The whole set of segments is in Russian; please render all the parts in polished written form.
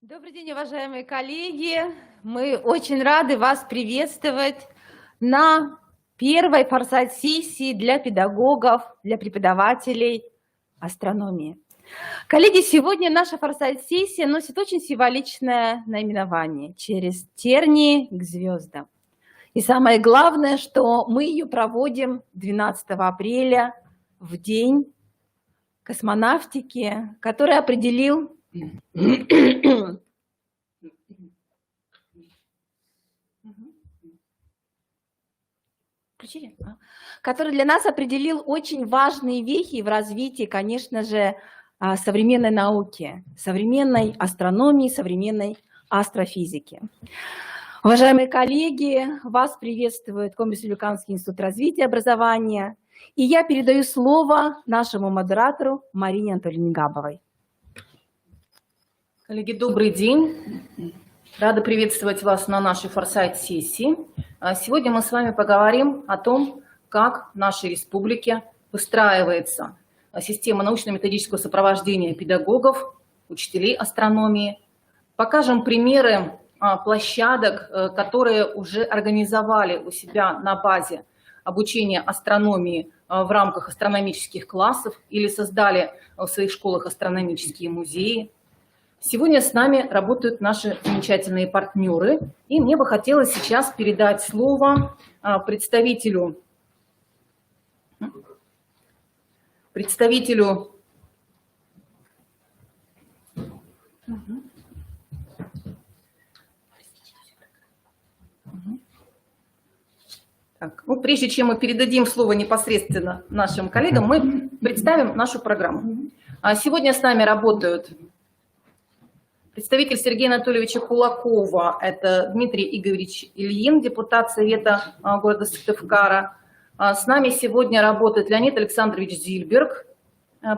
Добрый день, уважаемые коллеги! Мы очень рады вас приветствовать на первой форсайт-сессии для педагогов, для преподавателей астрономии. Коллеги, сегодня наша форсайт-сессия носит очень символичное наименование «Через тернии к звездам». И самое главное, что мы ее проводим 12 апреля в день космонавтики, который определил который для нас определил очень важные вехи в развитии, конечно же, современной науки, современной астрономии, современной астрофизики. Уважаемые коллеги, вас приветствует Коми-Республиканский институт развития и образования, и я передаю слово нашему модератору Марине Анатольевне Габовой. Коллеги, добрый день. Рада приветствовать вас на нашей форсайт-сессии. Сегодня мы с вами поговорим о том, как в нашей республике выстраивается система научно-методического сопровождения педагогов, учителей астрономии. Покажем примеры площадок, которые уже организовали у себя на базе обучения астрономии в рамках астрономических классов или создали в своих школах астрономические музеи. Сегодня с нами работают наши замечательные партнеры, и мне бы хотелось сейчас передать слово представителю Так, ну, прежде чем мы передадим слово непосредственно нашим коллегам, мы представим нашу программу. Сегодня с нами работают представитель Сергея Анатольевича Кулакова, это Дмитрий Игоревич Ильин, депутат Совета города Сыктывкара. С нами сегодня работает Леонид Александрович Зильберг,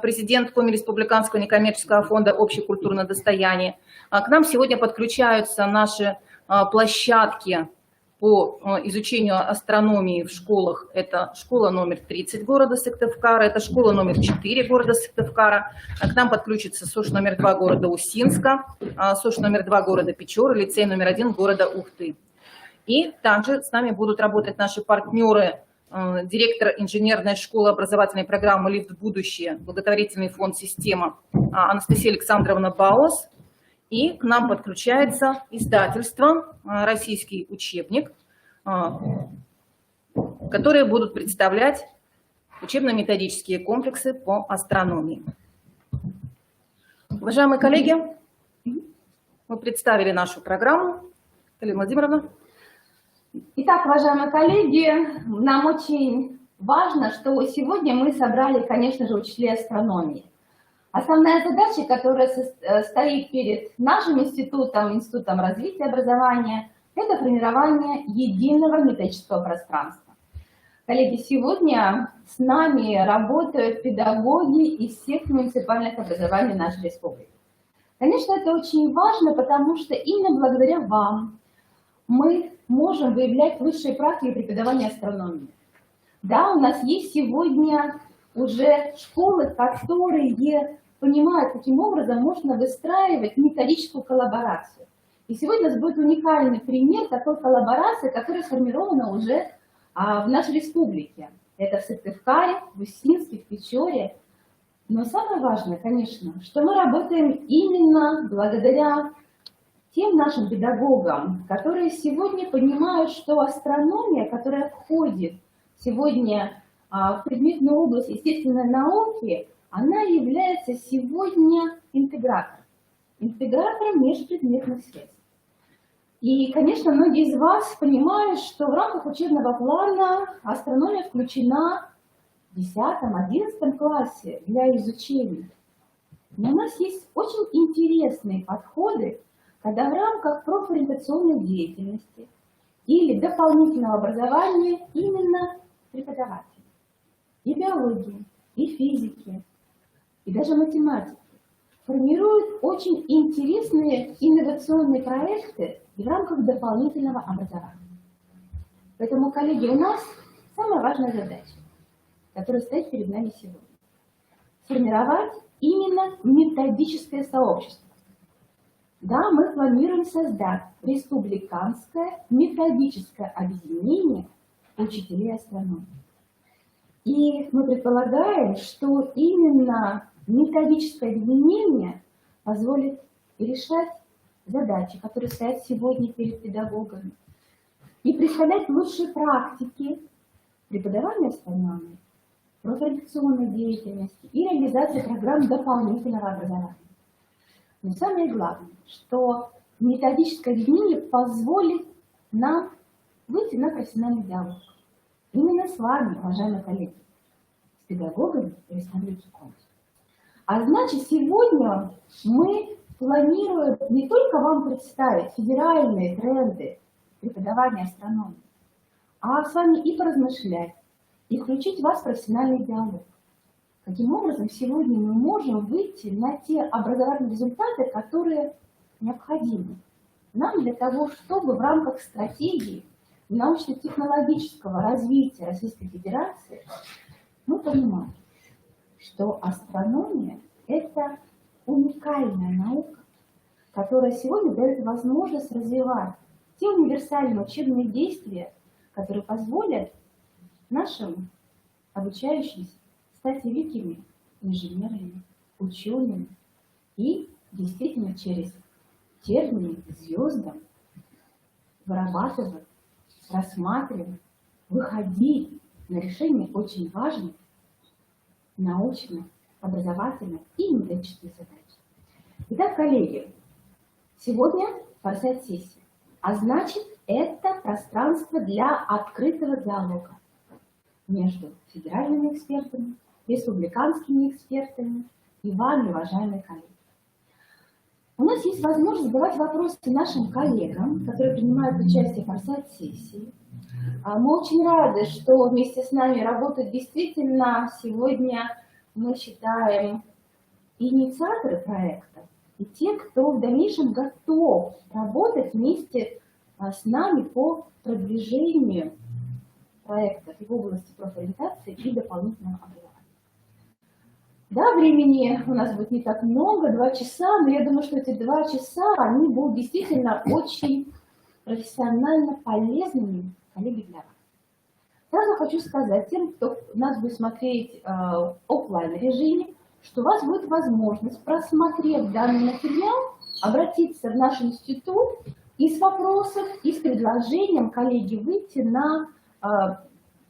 президент Коми-Республиканского некоммерческого фонда «Общее культурное достояние». К нам сегодня подключаются наши площадки по изучению астрономии в школах. Это школа номер 30 города Сыктывкара, это школа номер 4 города Сыктывкара. К нам подключится СОШ номер 2 города Усинска, СОШ номер 2 города Печоры, лицей номер 1 города Ухты. И также с нами будут работать наши партнеры, директор инженерной школы образовательной программы «Лифт в будущее», благотворительный фонд «Система» Анастасия Александровна Баос. И к нам подключается издательство «Российский учебник», которые будут представлять учебно-методические комплексы по астрономии. Уважаемые коллеги, мы представили нашу программу. Галина Владимировна. Итак, уважаемые коллеги, нам очень важно, что сегодня мы собрали, конечно же, учителей астрономии. Основная задача, которая стоит перед нашим институтом развития и образования, это формирование единого методического пространства. Коллеги, сегодня с нами работают педагоги из всех муниципальных образований нашей республики. Конечно, это очень важно, потому что именно благодаря вам мы можем выявлять высшие практики преподавания астрономии. Да, у нас есть сегодня уже школы, которые понимают, каким образом можно выстраивать методическую коллаборацию. И сегодня у нас будет уникальный пример такой коллаборации, которая сформирована уже в нашей республике. Это в Сыктывкаре, в Усинске, в Печоре. Но самое важное, конечно, что мы работаем именно благодаря тем нашим педагогам, которые сегодня понимают, что астрономия, которая входит сегодня в предметную область естественной науки, она является сегодня интегратором межпредметных связей. И, конечно, многие из вас понимают, что в рамках учебного плана астрономия включена в 10-11 классе для изучения. Но у нас есть очень интересные подходы, когда в рамках профориентационной деятельности или дополнительного образования именно преподаватели и биологии, и физики, и даже математики формируют очень интересные инновационные проекты в рамках дополнительного образования. Поэтому, коллеги, у нас самая важная задача, которая стоит перед нами сегодня, сформировать именно методическое сообщество. Да, мы планируем создать республиканское методическое объединение учителей астрономии. И мы предполагаем, что именно методическое объединение позволит решать задачи, которые стоят сегодня перед педагогами, и представлять лучшие практики преподавания астрономии, профориентационной деятельности и реализации программ дополнительного образования. Но самое главное, что методическое объединение позволит нам выйти на профессиональный диалог. Именно с вами, уважаемые коллеги, с педагогами Александром Ильичем. А значит, сегодня мы планируем не только вам представить федеральные тренды преподавания астрономии, а с вами и поразмышлять, и включить вас в профессиональный диалог. Каким образом сегодня мы можем выйти на те образовательные результаты, которые необходимы нам для того, чтобы в рамках стратегии научно-технологического развития Российской Федерации мы понимали, что астрономия – это уникальная наука, которая сегодня дает возможность развивать те универсальные учебные действия, которые позволят нашим обучающимся стать великими инженерами, учеными и действительно через тернии к звездам вырабатывать, рассматривать, выходить на решение очень важных научных, образовательных и методических задач. Итак, коллеги, сегодня форсайт-сессия, а значит, это пространство для открытого диалога между федеральными экспертами, республиканскими экспертами и вами, уважаемые коллеги. У нас есть возможность задавать вопросы нашим коллегам, которые принимают участие в форсайт-сессии. Мы очень рады, что вместе с нами работают действительно сегодня, мы считаем, инициаторы проекта и те, кто в дальнейшем готов работать вместе с нами по продвижению проектов в области профориентации и дополнительного образования. Да, времени у нас будет не так много, 2 часа, но я думаю, что эти 2 часа, они будут действительно очень профессионально полезными, коллеги, для вас. Сразу хочу сказать тем, кто нас будет смотреть в офлайн режиме, что у вас будет возможность, просмотрев данный материал, обратиться в наш институт и с вопросом, и с предложением, коллеги, выйти на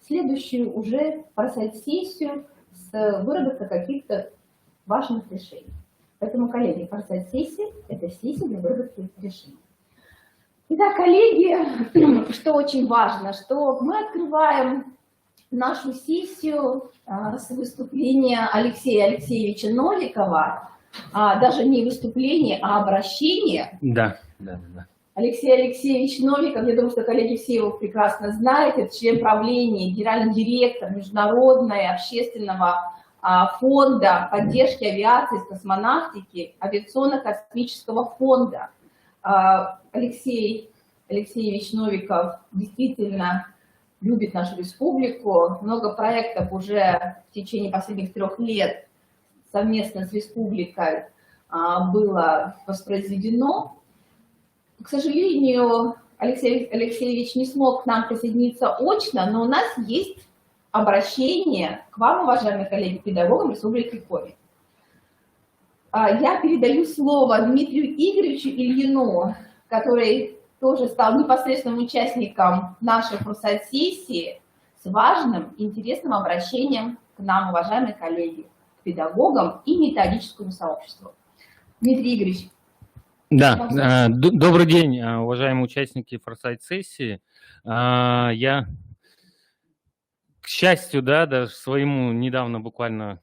следующую уже форсайт-сессию с выработкой каких-то важных решений. Поэтому, коллеги, форсайт-сессия – это сессия для выработки решений. Итак, коллеги, что очень важно, что мы открываем нашу сессию с выступления Алексея Алексеевича Новикова, даже не выступление, а обращение. Да. Алексей Алексеевич Новиков, я думаю, что коллеги все его прекрасно знают, это член правления, генеральный директор Международного общественного фонда поддержки авиации и космонавтики, авиационно-космического фонда. Алексей Алексеевич Новиков действительно любит нашу республику. Много проектов уже в течение последних 3 лет совместно с республикой было воспроизведено. К сожалению, Алексей Алексеевич не смог к нам присоединиться очно, но у нас есть обращение к вам, уважаемые коллеги, педагогам Республики Коми. Я передаю слово Дмитрию Игоревичу Ильину, который тоже стал непосредственным участником нашей форсайт-сессии с важным, интересным обращением к нам, уважаемые коллеги, к педагогам и методическому сообществу. Дмитрий Игоревич. Да, добрый день, уважаемые участники форсайт-сессии. Я, к счастью, да, даже своему недавно буквально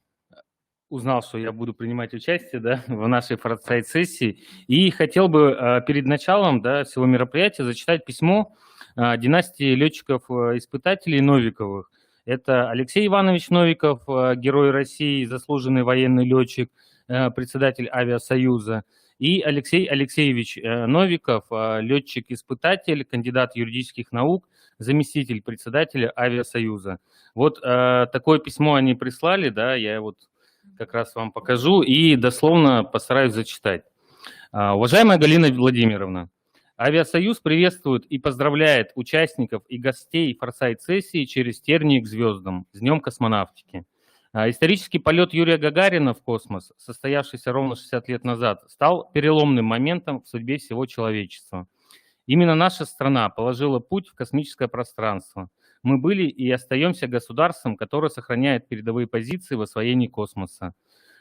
узнал, что я буду принимать участие, да, в нашей форсайт-сессии, и хотел бы перед началом, да, всего мероприятия зачитать письмо династии летчиков-испытателей Новиковых. Это Алексей Иванович Новиков, Герой России, заслуженный военный летчик, председатель Авиасоюза, и Алексей Алексеевич Новиков, летчик-испытатель, кандидат юридических наук, заместитель председателя Авиасоюза. Вот такое письмо они прислали, да, я вот как раз вам покажу и дословно постараюсь зачитать. Уважаемая Галина Владимировна, Авиасоюз приветствует и поздравляет участников и гостей форсайт-сессии через тернии к звездам с Днем космонавтики. Исторический полет Юрия Гагарина в космос, состоявшийся ровно 60 лет назад, стал переломным моментом в судьбе всего человечества. Именно наша страна положила путь в космическое пространство. Мы были и остаемся государством, которое сохраняет передовые позиции в освоении космоса.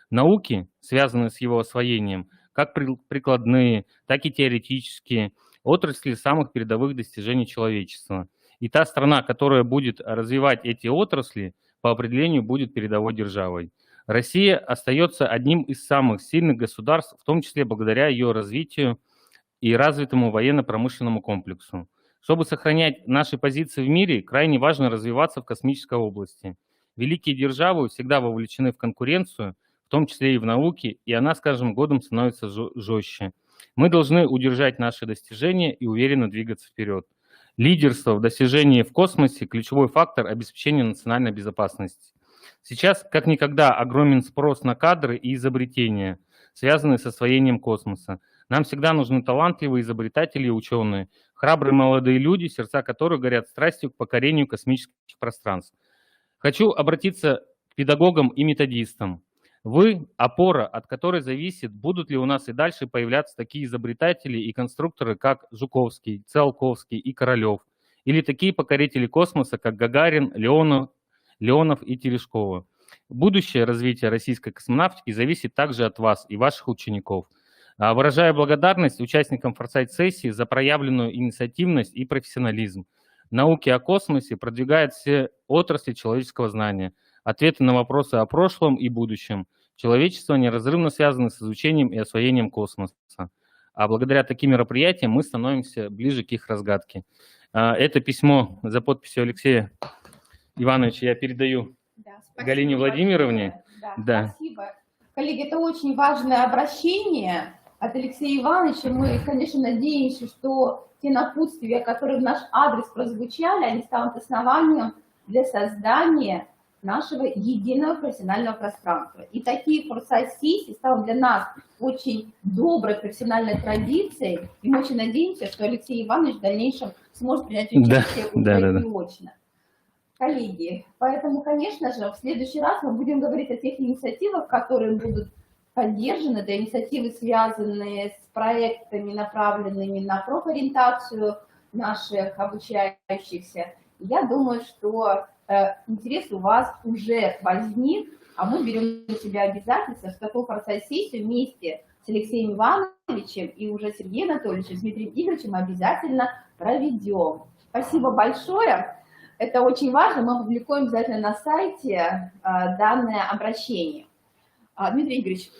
Науки, связанные с его освоением, как прикладные, так и теоретические, отрасли самых передовых достижений человечества. И та страна, которая будет развивать эти отрасли, по определению будет передовой державой. Россия остается одним из самых сильных государств, в том числе благодаря ее развитию и развитому военно-промышленному комплексу. Чтобы сохранять наши позиции в мире, крайне важно развиваться в космической области. Великие державы всегда вовлечены в конкуренцию, в том числе и в науке, и она с каждым годом становится жестче. Мы должны удержать наши достижения и уверенно двигаться вперед. Лидерство в достижении в космосе – ключевой фактор обеспечения национальной безопасности. Сейчас, как никогда, огромен спрос на кадры и изобретения, связанные с освоением космоса. Нам всегда нужны талантливые изобретатели и ученые, храбрые молодые люди, сердца которых горят страстью к покорению космических пространств. Хочу обратиться к педагогам и методистам. Вы – опора, от которой зависит, будут ли у нас и дальше появляться такие изобретатели и конструкторы, как Жуковский, Циолковский и Королев, или такие покорители космоса, как Гагарин, Леонов и Терешкова. Будущее развития российской космонавтики зависит также от вас и ваших учеников. Выражаю благодарность участникам форсайт-сессии за проявленную инициативность и профессионализм. Науки о космосе продвигают все отрасли человеческого знания, ответы на вопросы о прошлом и будущем. Человечество неразрывно связано с изучением и освоением космоса. А благодаря таким мероприятиям мы становимся ближе к их разгадке. Это письмо за подписью Алексея Ивановича я передаю Галине Владимировне. Да, спасибо. Коллеги, это очень важное обращение от Алексея Ивановича. Мы, конечно, надеемся, что те напутствия, которые в наш адрес прозвучали, они станут основанием для создания нашего единого профессионального пространства. И такие форсайт-сессии станут для нас очень доброй профессиональной традицией, и мы очень надеемся, что Алексей Иванович в дальнейшем сможет принять участие уже очно. Коллеги, поэтому, конечно же, в следующий раз мы будем говорить о тех инициативах, которые будут поддержаны, это инициативы, связанные с проектами, направленными на профориентацию наших обучающихся. Я думаю, что интерес у вас уже возник, а мы берем на себя обязательство, что такую форсайт-сессию вместе с Алексеем Ивановичем и уже Сергеем Анатольевичем, с Дмитрием Игоревичем обязательно проведем. Спасибо большое. Это очень важно, мы опубликуем обязательно на сайте данное обращение. Дмитрий Игоревич.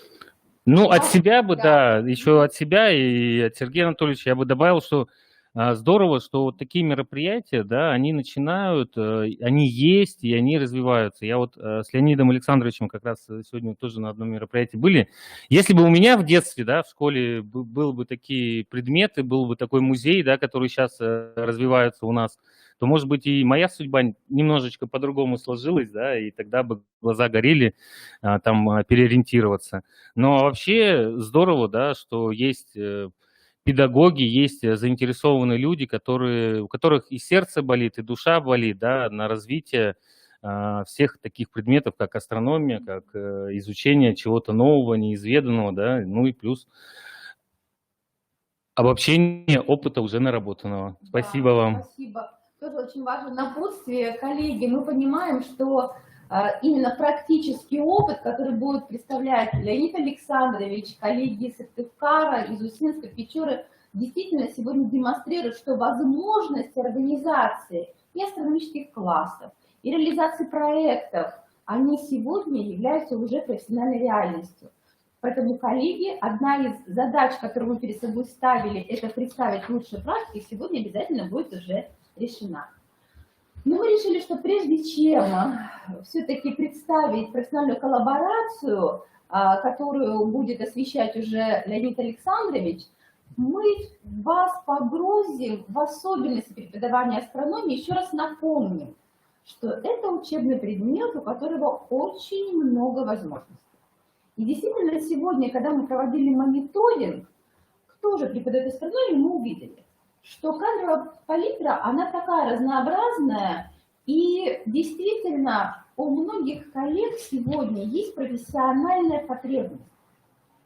Ну, от себя бы, да, еще от себя и от Сергея Анатольевича я бы добавил, что здорово, что вот такие мероприятия, да, они начинают, они есть и они развиваются. Я вот с Леонидом Александровичем как раз сегодня тоже на одном мероприятии были. Если бы у меня в детстве, да, в школе был бы такие предметы, был бы такой музей, да, который сейчас развивается у нас, то, может быть, и моя судьба немножечко по-другому сложилась, да, и тогда бы глаза горели там переориентироваться. Но вообще здорово, да, что есть педагоги, есть заинтересованные люди, у которых и сердце болит, и душа болит, да, на развитие всех таких предметов, как астрономия, как изучение чего-то нового, неизведанного, да, ну и плюс обобщение опыта уже наработанного. Спасибо вам. Спасибо. Тоже очень важное напутствие, коллеги. Мы понимаем, что именно практический опыт, который будет представлять Леонид Александрович, коллеги из Сыктывкара, из Усинска, Печоры, действительно сегодня демонстрируют, что возможности организации и астрономических классов, и реализации проектов, они сегодня являются уже профессиональной реальностью. Поэтому, коллеги, одна из задач, которую мы перед собой ставили, это представить лучшие практики, сегодня обязательно будет уже решена. Но мы решили, что прежде чем все-таки представить профессиональную коллаборацию, которую будет освещать уже Леонид Александрович, мы вас погрузим в особенности преподавания астрономии, еще раз напомним, что это учебный предмет, у которого очень много возможностей. И действительно, сегодня, когда мы проводили мониторинг, кто же преподает астрономию, мы увидели, что кадровая палитра, она такая разнообразная, и действительно у многих коллег сегодня есть профессиональная потребность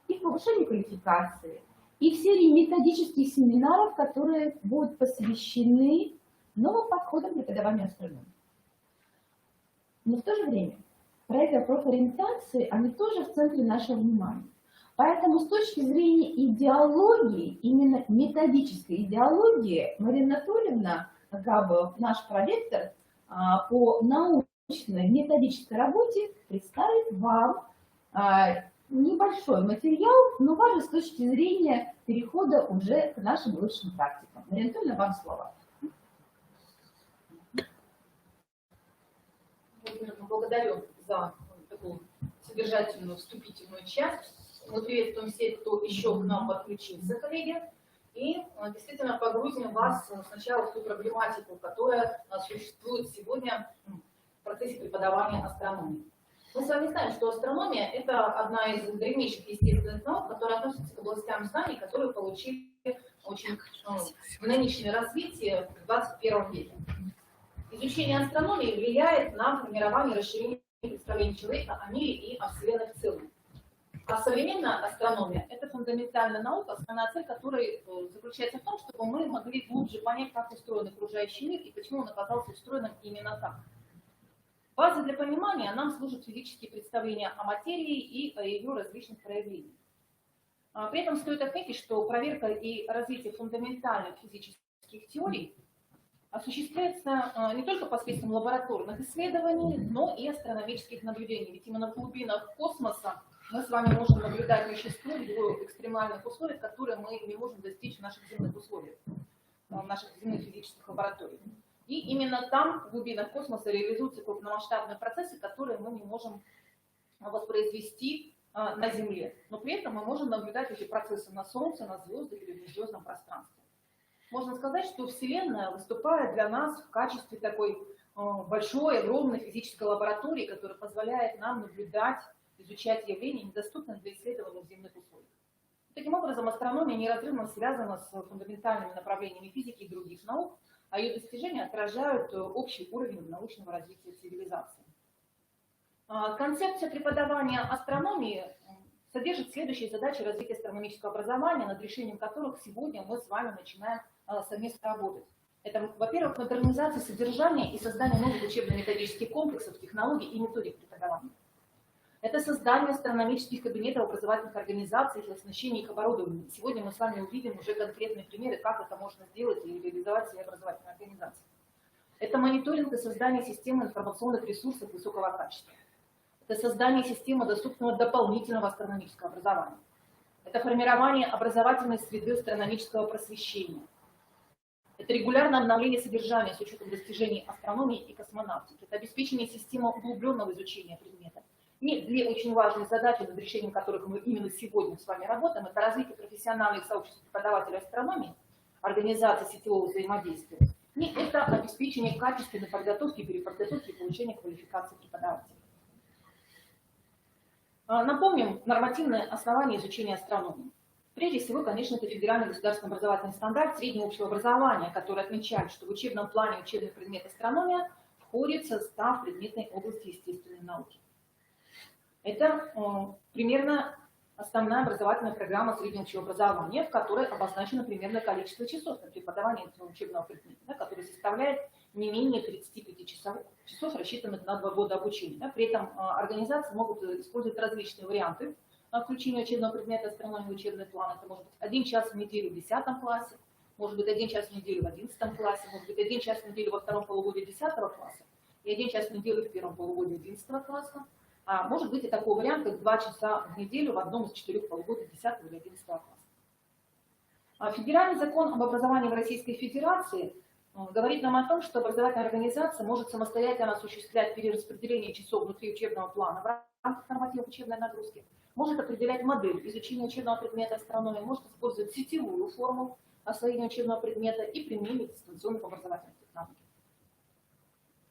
и в повышении квалификации, и в серии методических семинаров, которые будут посвящены новым подходам преподавания астрономии. Но в то же время проекты профориентации, они тоже в центре нашего внимания. Поэтому с точки зрения идеологии, именно методической идеологии, Марина Анатольевна Габов, наш проректор, по научной методической работе представит вам небольшой материал, но важный с точки зрения перехода уже к нашим лучшим практикам. Марина Анатольевна, вам слово. Благодарю за такую содержательную вступительную часть. Мы приветствуем всех, кто еще к нам подключился, коллеги. И действительно погрузим вас сначала в ту проблематику, которая существует сегодня в процессе преподавания астрономии. Мы с вами знаем, что астрономия – это одна из древнейших естественных наук, которая относится к областям знаний, которые получили очень динамичное развитие в 21 веке. Изучение астрономии влияет на формирование и расширение представления человека о мире и о Вселенной в целом. А современная астрономия – это фундаментальная наука, основная цель которой заключается в том, чтобы мы могли глубже понять, как устроен окружающий мир и почему он оказался устроенным именно так. Базой для понимания нам служат физические представления о материи и о ее различных проявлениях. При этом стоит отметить, что проверка и развитие фундаментальных физических теорий осуществляется не только посредством лабораторных исследований, но и астрономических наблюдений. Ведь именно в глубинах космоса мы с вами можем наблюдать вещество в его экстремальных условиях, которые мы не можем достичь в наших земных условиях, в наших земных физических лабораториях. И именно там, в глубинах космоса, реализуются крупномасштабные процессы, которые мы не можем воспроизвести на Земле. Но при этом мы можем наблюдать эти процессы на Солнце, на звездах или в межзвездном пространстве. Можно сказать, что Вселенная выступает для нас в качестве такой большой, огромной физической лаборатории, которая позволяет нам наблюдать, изучать явления, недоступные для исследования в земных условиях. Таким образом, астрономия неразрывно связана с фундаментальными направлениями физики и других наук, а ее достижения отражают общий уровень научного развития цивилизации. Концепция преподавания астрономии содержит следующие задачи развития астрономического образования, над решением которых сегодня мы с вами начинаем совместно работать. Это, во-первых, модернизация содержания и создание новых учебно-методических комплексов, технологий и методик преподавания. Это создание астрономических кабинетов в образовательных организациях и оснащение их оборудованием. Сегодня мы с вами увидим уже конкретные примеры, как это можно сделать и реализовать в своей образовательной организации. Это мониторинг и создание системы информационных ресурсов высокого качества. Это создание системы доступного дополнительного астрономического образования. Это формирование образовательной среды астрономического просвещения. Это регулярное обновление содержания с учетом достижений астрономии и космонавтики. Это обеспечение системы углубленного изучения предмета. И две очень важные задачи, над решением которых мы именно сегодня с вами работаем, это развитие профессиональных сообществ преподавателей астрономии, организация сетевого взаимодействия, и это обеспечение качественной подготовки, переподготовки и повышения квалификации преподавателей. Напомним нормативное основание изучения астрономии. Прежде всего, конечно, это федеральный государственный образовательный стандарт среднего общего образования, который отмечает, что в учебном плане учебный предмет астрономия входит в состав предметной области естественной науки. Это примерно основная образовательная программа среднего общего образования, в которой обозначено примерное количество часов на преподавание этого учебного предмета, который составляет не менее 35 часов, рассчитанных на 2 года обучения. При этом организации могут использовать различные варианты включения учебного предмета астрономии в учебный план. Это может быть 1 час в неделю в 10 классе, может быть 1 час в неделю в 11 классе, может быть 1 час в неделю во втором полугодии 10 класса и 1 час в неделю в первом полугодии 11 класса. А может быть и такой вариант, как 2 часа в неделю в одном из 4 полугодий 10 или 11 класса. Федеральный закон об образовании в Российской Федерации говорит нам о том, что образовательная организация может самостоятельно осуществлять перераспределение часов внутри учебного плана в рамках нормативов учебной нагрузки, может определять модель изучения учебного предмета астрономии, может использовать сетевую форму освоения учебного предмета и применение дистанционных образовательных технологий.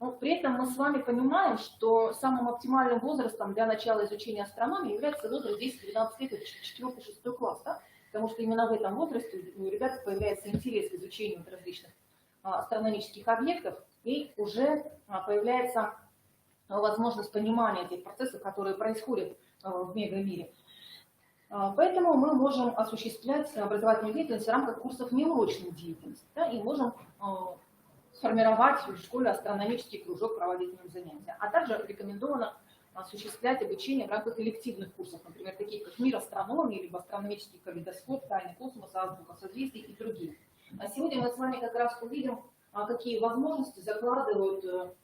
Но при этом мы с вами понимаем, что самым оптимальным возрастом для начала изучения астрономии является возраст 10-12 лет, это 4-6 класс. Да? потому что именно в этом возрасте у ребят появляется интерес к изучению различных астрономических объектов, и уже появляется возможность понимания этих процессов, которые происходят в мегамире. Поэтому мы можем осуществлять образовательную деятельность в рамках курсов неурочной деятельности, да, и можем сформировать в школе астрономический кружок, проводить в нем занятия. А также рекомендовано осуществлять обучение в рамках элективных курсов, например, таких как мир астрономии, либо астрономический калейдоскоп, тайны космоса, азбука созвездий и другие. А сегодня мы с вами как раз увидим, какие возможности закладывают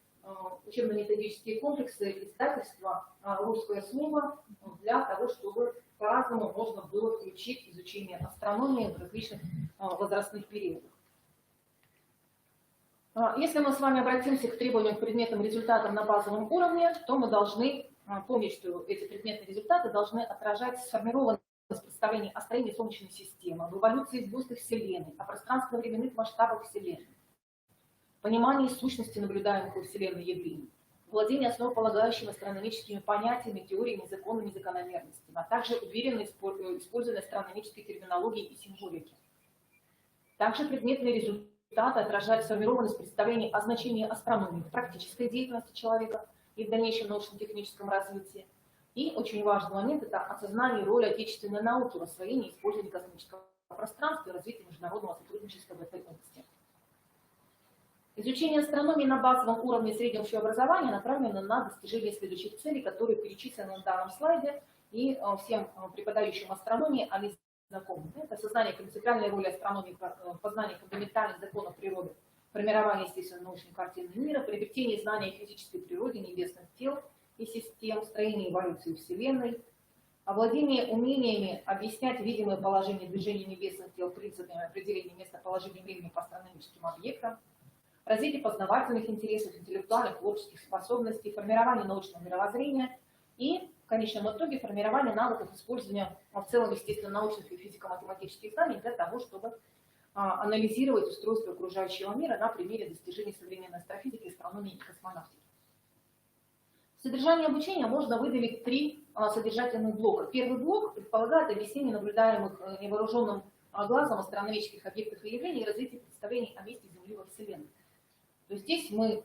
учебно-методические комплексы издательства «Русское слово» для того, чтобы по-разному можно было включить изучение астрономии в различных возрастных периодах. Если мы с вами обратимся к требованиям к предметным результатам на базовом уровне, то мы должны помнить, что эти предметные результаты должны отражать сформированность представлений о строении Солнечной системы, об эволюции звездных Вселенной, о пространственно-временных масштабах Вселенной, понимании сущности наблюдаемых во Вселенной явлений, владение основополагающими астрономическими понятиями, теориями, законами, закономерностями, а также уверенное использование астрономической терминологии и символики. Также предметные результаты отражают сформированность представлений о значении астрономии в практической деятельности человека и в дальнейшем научно-техническом развитии. И очень важный момент – это осознание роли отечественной науки в освоении и использовании космического пространства и развитии международного сотрудничества в этой области. Изучение астрономии на базовом уровне среднего общеобразования направлено на достижение следующих целей, которые перечислены на данном слайде, и всем преподающим астрономии они знакомы. Это сознание принципиальной роли астрономии в познании фундаментальных законов природы, формирование естественно-научной картины мира, приобретение знаний о физической природе небесных тел и систем, строения эволюции Вселенной, овладение умениями объяснять видимое положение движения небесных тел принципами определения местоположения времени по астрономическим объектам, развитие познавательных интересов, интеллектуальных, творческих способностей, формирование научного мировоззрения и, в конечном итоге, формирование навыков использования в целом естественно-научных и физико-математических знаний для того, чтобы анализировать устройство окружающего мира на примере достижений современной астрофизики, астрономии и космонавтики. В содержании обучения можно выделить три содержательных блока. Первый блок предполагает объяснение наблюдаемых невооруженным глазом астрономических объектов и явлений и развитие представлений о месте Земли во Вселенной. То есть здесь мы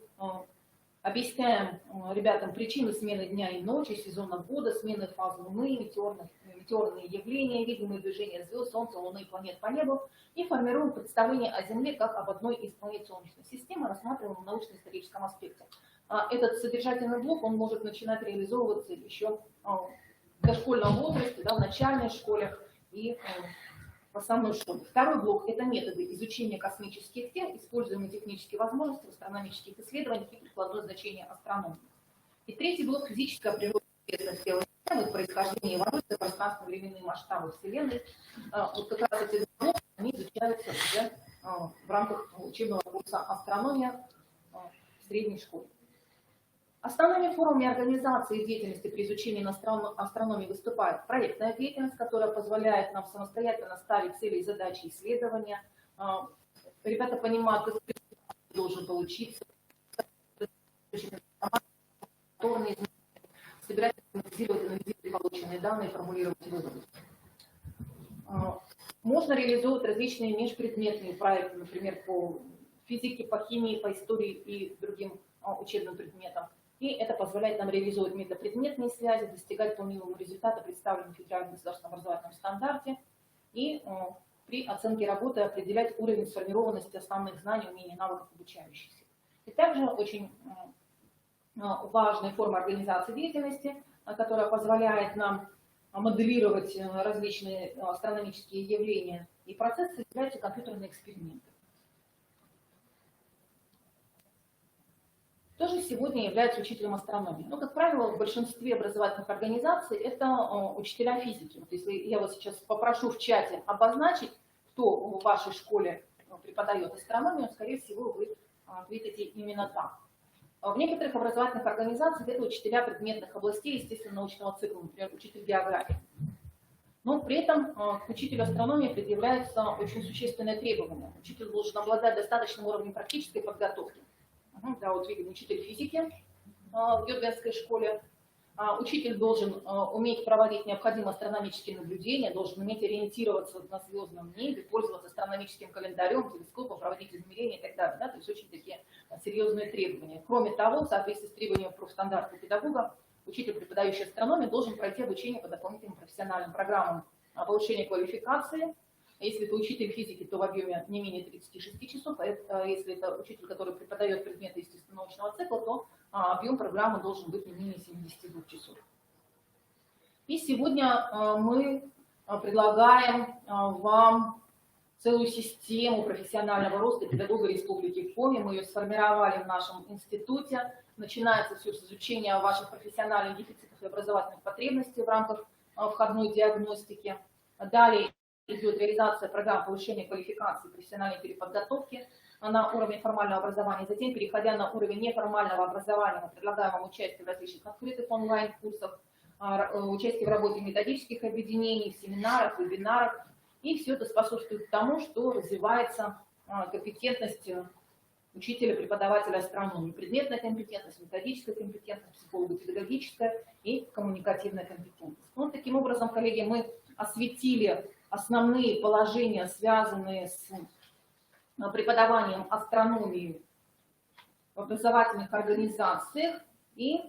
объясняем ребятам причины смены дня и ночи, сезона года, смены фаз Луны, метеорные явления, видимые движения звезд, Солнца, Луны и планет по небу, и формируем представление о Земле как об одной из планет Солнечной системы, рассматриваем в научно-историческом аспекте. Этот содержательный блок он может начинать реализовываться еще в дошкольном возрасте, да, в начальной школе и в основной школе. Второй блок – это методы изучения космических тел, используемые технические возможности в астрономических исследованиях и прикладное значение астрономии. И третий блок – физическая природа небесных тел, происхождение эволюции, пространственно-временные масштабы Вселенной. Вот как раз эти блоки они изучаются уже в рамках учебного курса «Астрономия» в средней школе. Основными формами организации деятельности при изучении астрономии выступает проектная деятельность, которая позволяет нам самостоятельно ставить цели и задачи исследования. Ребята понимают, как должен получиться, собирать, анализировать полученные данные, формулировать выводы. Можно реализовывать различные межпредметные проекты, например, по физике, по химии, по истории и другим учебным предметам. И это позволяет нам реализовывать метапредметные связи, достигать планируемого результата, представленного в федеральном государственном образовательном стандарте, и при оценке работы определять уровень сформированности основных знаний, умений, навыков обучающихся. И также очень важная форма организации деятельности, которая позволяет нам моделировать различные астрономические явления и процессы, являются компьютерные эксперименты. Тоже сегодня является учителем астрономии. Но, как правило, в большинстве образовательных организаций это учителя физики. Вот если я вас сейчас попрошу в чате обозначить, кто в вашей школе преподает астрономию, скорее всего, вы ответите именно так. В некоторых образовательных организациях это учителя предметных областей естественно-научного цикла, например, учитель географии. Но при этом к учителю астрономии предъявляется очень существенное требование. Учитель должен обладать достаточным уровнем практической подготовки. Да, вот видим, учитель физики в Георгиевской школе. Учитель должен уметь проводить необходимые астрономические наблюдения, должен уметь ориентироваться на звездном небе, пользоваться астрономическим календарем, телескопом, проводить измерения и так далее. Да? То есть очень такие серьезные требования. Кроме того, в соответствии с требованиями профстандарта педагога, учитель, преподающий астрономию, должен пройти обучение по дополнительным профессиональным программам повышения квалификации. Если это учитель физики, то в объеме не менее 36 часов, а если это учитель, который преподает предметы естественно-научного цикла, то объем программы должен быть не менее 72 часов. И сегодня мы предлагаем вам целую систему профессионального роста педагога Республики Коми. Мы ее сформировали в нашем институте. Начинается все с изучения ваших профессиональных дефицитов и образовательных потребностей в рамках входной диагностики. Далее идет реализация программ повышения квалификации и профессиональной переподготовки на уровне формального образования. Затем, переходя на уровень неформального образования, мы предлагаем вам участие в различных открытых онлайн-курсах, участие в работе методических объединений, в семинарах, вебинарах. И все это способствует тому, что развивается компетентность учителя, преподавателя астрономии, предметная компетентность, методическая компетентность, психолого-педагогическая и коммуникативная компетентность. Вот таким образом, коллеги, мы осветили основные положения, связанные с преподаванием астрономии в образовательных организациях, и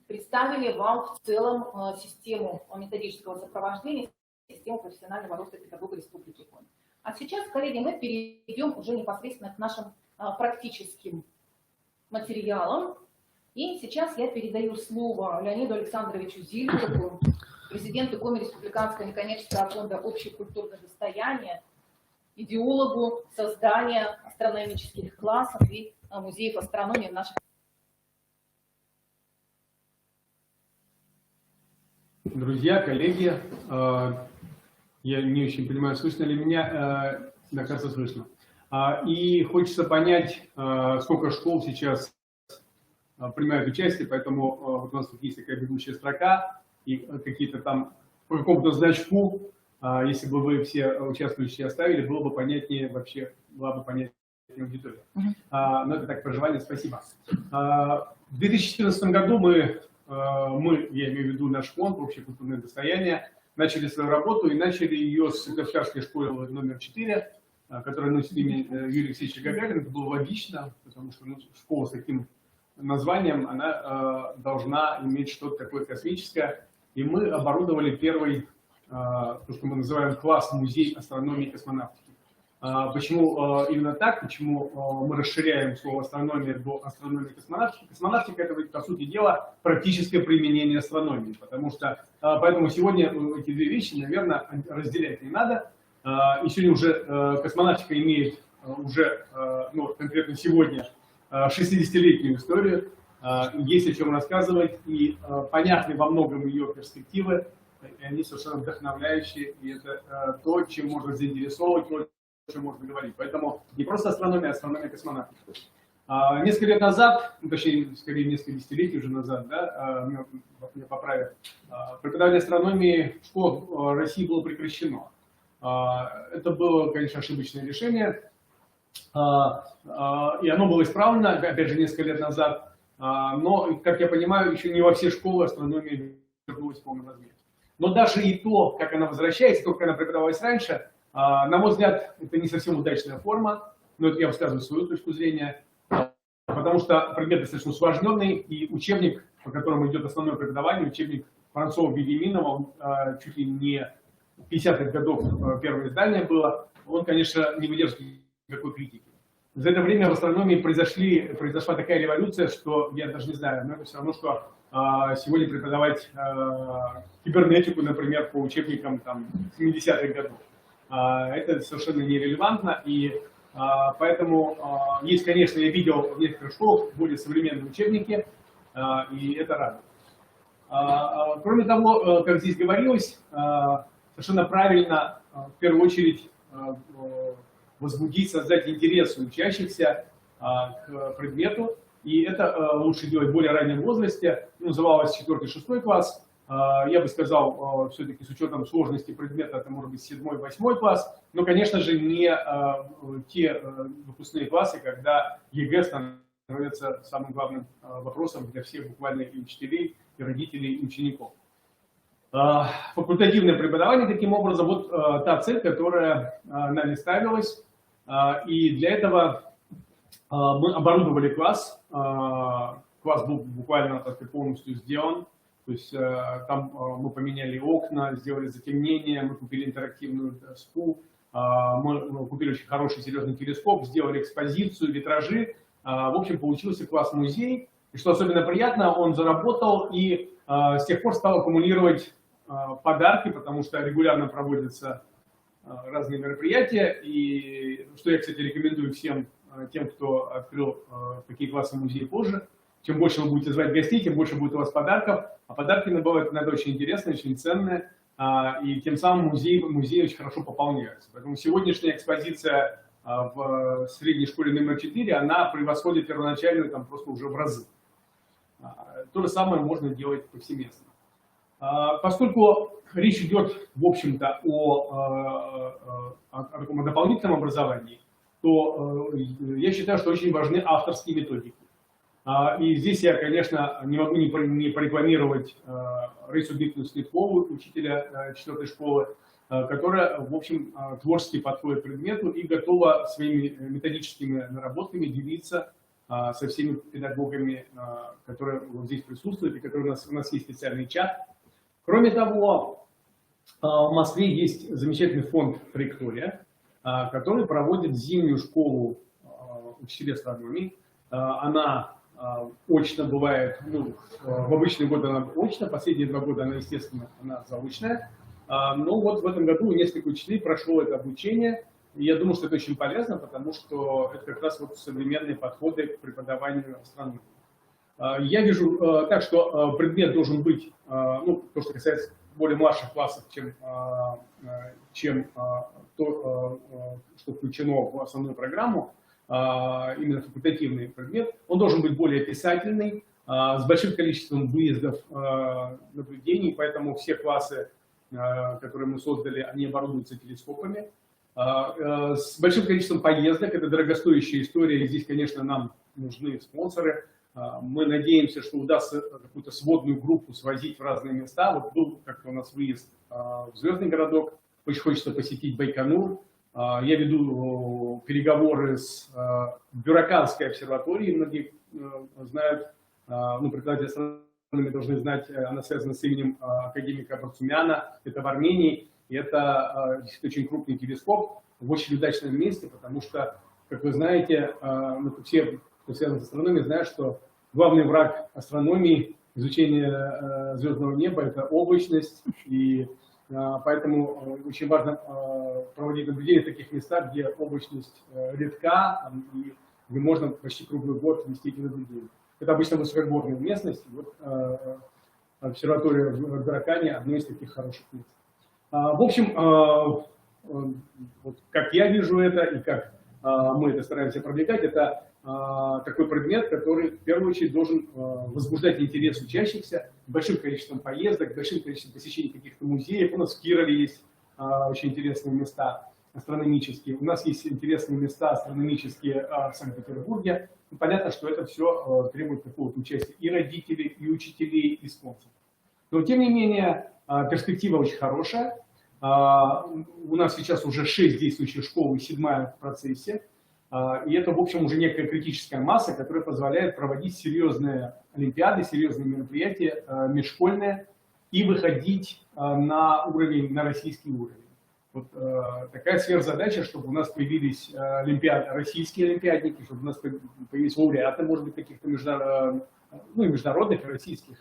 представили вам в целом систему методического сопровождения, систему профессионального роста педагога Республики Коми. А сейчас, коллеги, мы перейдем уже непосредственно к нашим практическим материалам. И сейчас я передаю слово Леониду Александровичу Зильбергу, президенту Коми Республиканского некоммерческого фонда общекультурного достояния, идеологу создания астрономических классов и музеев астрономии в наших. Друзья, коллеги, я не очень понимаю, слышно ли меня, да, кажется, слышно. И хочется понять, сколько школ сейчас принимают участие, поэтому вот у нас тут есть такая бегущая строка, и какие-то там по какому-то значку, если бы вы все участвующие оставили, было бы понятнее вообще, была бы понятнее аудитория. Но это так, проживание, спасибо. В 2014 году мы, я имею в виду наш фонд «Общекультурное достояние», начали свою работу и начали ее с Сыктывкарской школы номер 4, которая носит имя Юрия Алексеевича Гагарина. Это было логично, потому что школа с таким названием, она должна иметь что-то такое космическое. И мы оборудовали первый, то, что мы называем класс-музей астрономии и космонавтики. Почему именно так? Почему мы расширяем слово астрономия до астрономии и космонавтики? Космонавтика – это, по сути дела, практическое применение астрономии. Поэтому сегодня эти две вещи, наверное, разделять не надо. И сегодня уже космонавтика имеет уже, ну, конкретно сегодня, 60-летнюю историю. Есть о чем рассказывать, и понятны во многом ее перспективы, и они совершенно вдохновляющие, и это то, чем можно заинтересовывать, то, о чем можно говорить. Поэтому не просто астрономия, а астрономия космонавтика. Несколько лет назад, точнее, скорее несколько десятилетий уже назад, да, меня поправят, преподавание астрономии в школах России было прекращено. Это было, конечно, ошибочное решение, и оно было исправлено, опять же, несколько лет назад, но, как я понимаю, еще не во все школы астрономия вернулась в полном размере. Но даже и то, как она возвращается, то, как она преподавалась раньше, на мой взгляд, это не совсем удачная форма, но это я высказываю свою точку зрения, потому что предмет достаточно усложненный, и учебник, по которому идет основное преподавание, учебник Воронцова-Бегеминова, он чуть ли не 50-х годов первое издание было, он, конечно, не выдерживает никакой критики. За это время в астрономии произошла такая революция, что я даже не знаю, но это все равно, что сегодня преподавать кибернетику, например, по учебникам 70-х годов. Это совершенно нерелевантно, и поэтому есть, конечно, я видел в некоторых школах более современные учебники, и это радует. Кроме того, как здесь говорилось, совершенно правильно, в первую очередь, возбудить, создать интерес у учащихся к предмету. И это лучше делать в более раннем возрасте. Называлось 4-6 класс. Я бы сказал, все-таки с учетом сложности предмета, это может быть 7-8 класс. Но, конечно же, не те выпускные классы, когда ЕГЭ становится самым главным вопросом для всех буквально и учителей, и родителей и учеников. Факультативное преподавание, таким образом, вот та цель, которая нами ставилась. И для этого мы оборудовали класс. Класс был буквально так сказать, полностью сделан. То есть там мы поменяли окна, сделали затемнение, мы купили интерактивную доску, мы купили очень хороший серьезный телескоп, сделали экспозицию, витражи. В общем, получился класс-музей. И что особенно приятно, он заработал и с тех пор стал аккумулировать подарки, потому что регулярно проводятся разные мероприятия. И что я, кстати, рекомендую всем тем, кто открыл такие классы музея позже. Чем больше вы будете звать гостей, тем больше будет у вас подарков. А подарки бывают иногда очень интересные, очень ценные. И тем самым музей очень хорошо пополняется. Поэтому сегодняшняя экспозиция в средней школе номер 4, она превосходит первоначальную там, просто уже в разы. То же самое можно делать повсеместно. Поскольку речь идет, в общем-то, о таком дополнительном образовании, то я считаю, что очень важны авторские методики. И здесь я, конечно, не могу не порекламировать Раису Дмитриевну Сниткову, учителя 4-й школы, которая, в общем, творчески подходит к предмету и готова своими методическими наработками делиться со всеми педагогами, которые вот здесь присутствуют, и которые у нас есть специальный чат. Кроме того, в Москве есть замечательный фонд «Траектория», который проводит зимнюю школу учителей астрономии. Она очно бывает, ну, в обычные годы она очно, последние 2 года она, естественно, она заочная. Но вот в этом году несколько учителей прошло это обучение. И я думаю, что это очень полезно, потому что это как раз вот современные подходы к преподаванию астрономии. Я вижу так, что предмет должен быть, ну, то, что касается более младших классов, чем то, что включено в основную программу, именно факультативный предмет, он должен быть более описательный, с большим количеством выездов, наблюдений, поэтому все классы, которые мы создали, они оборудуются телескопами. С большим количеством поездок, это дорогостоящая история, и здесь, конечно, нам нужны спонсоры. Мы надеемся, что удастся какую-то сводную группу свозить в разные места. Вот был как-то у нас выезд в Звездный городок, очень хочется посетить Байконур. Я веду переговоры с Бюроканской обсерваторией, многие знают, ну, преподаватели астрономии должны знать, она связана с именем академика Барцумяна, это в Армении, и это очень крупный телескоп в очень удачном месте, потому что, как вы знаете, ну, все, кто связан с астрономией, знают, что главный враг астрономии, изучения звездного неба, это облачность, и поэтому очень важно проводить наблюдения в таких местах, где облачность редка, и где можно почти круглый год вести эти наблюдения. Это обычно высокогорная местность, вот обсерватория в Бюрокане одно из таких хороших мест. В общем, вот как я вижу это и как мы это стараемся продвигать, это такой предмет, который в первую очередь должен возбуждать интерес учащихся большим количеством поездок, большим количеством посещений каких-то музеев. У нас в Кирове есть очень интересные места астрономические, у нас есть интересные места астрономические в Санкт-Петербурге. И понятно, что это все требует какого-то участия и родителей, и учителей, и спонсоров. Но тем не менее перспектива очень хорошая. У нас сейчас уже 6 действующих школ и 7-я в процессе. И это, в общем, уже некая критическая масса, которая позволяет проводить серьезные олимпиады, серьезные мероприятия межшкольные и выходить на уровень, на российский уровень. Вот такая сверхзадача, чтобы у нас появились российские олимпиадники, чтобы у нас появились лауреаты, может быть, каких-то международных и российских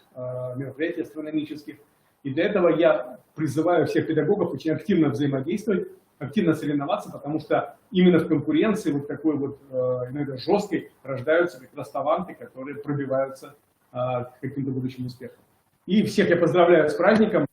мероприятий астрономических. И для этого я призываю всех педагогов очень активно взаимодействовать, активно соревноваться, потому что именно в конкуренции, вот такой вот иногда жесткой, рождаются как раз таланты, которые пробиваются к каким-то будущим успехам. И всех я поздравляю с праздником.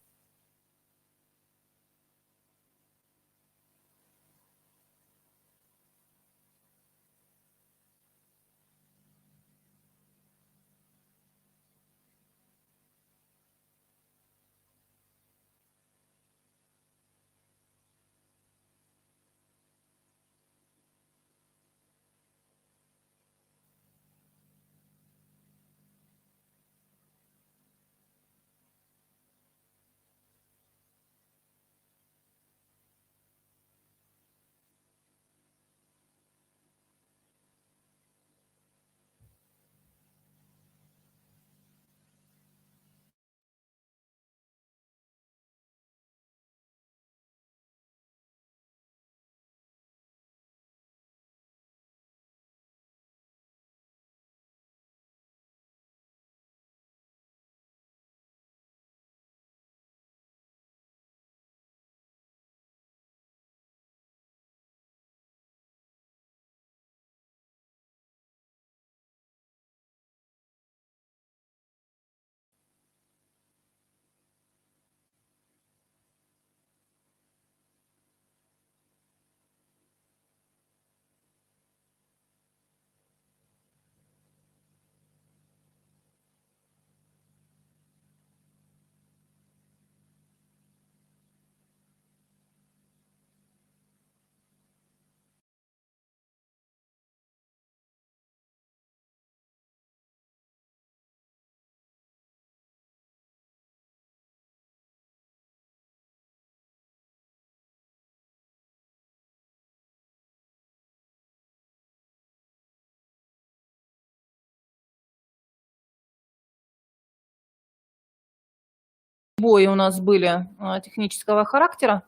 Сбои у нас были технического характера.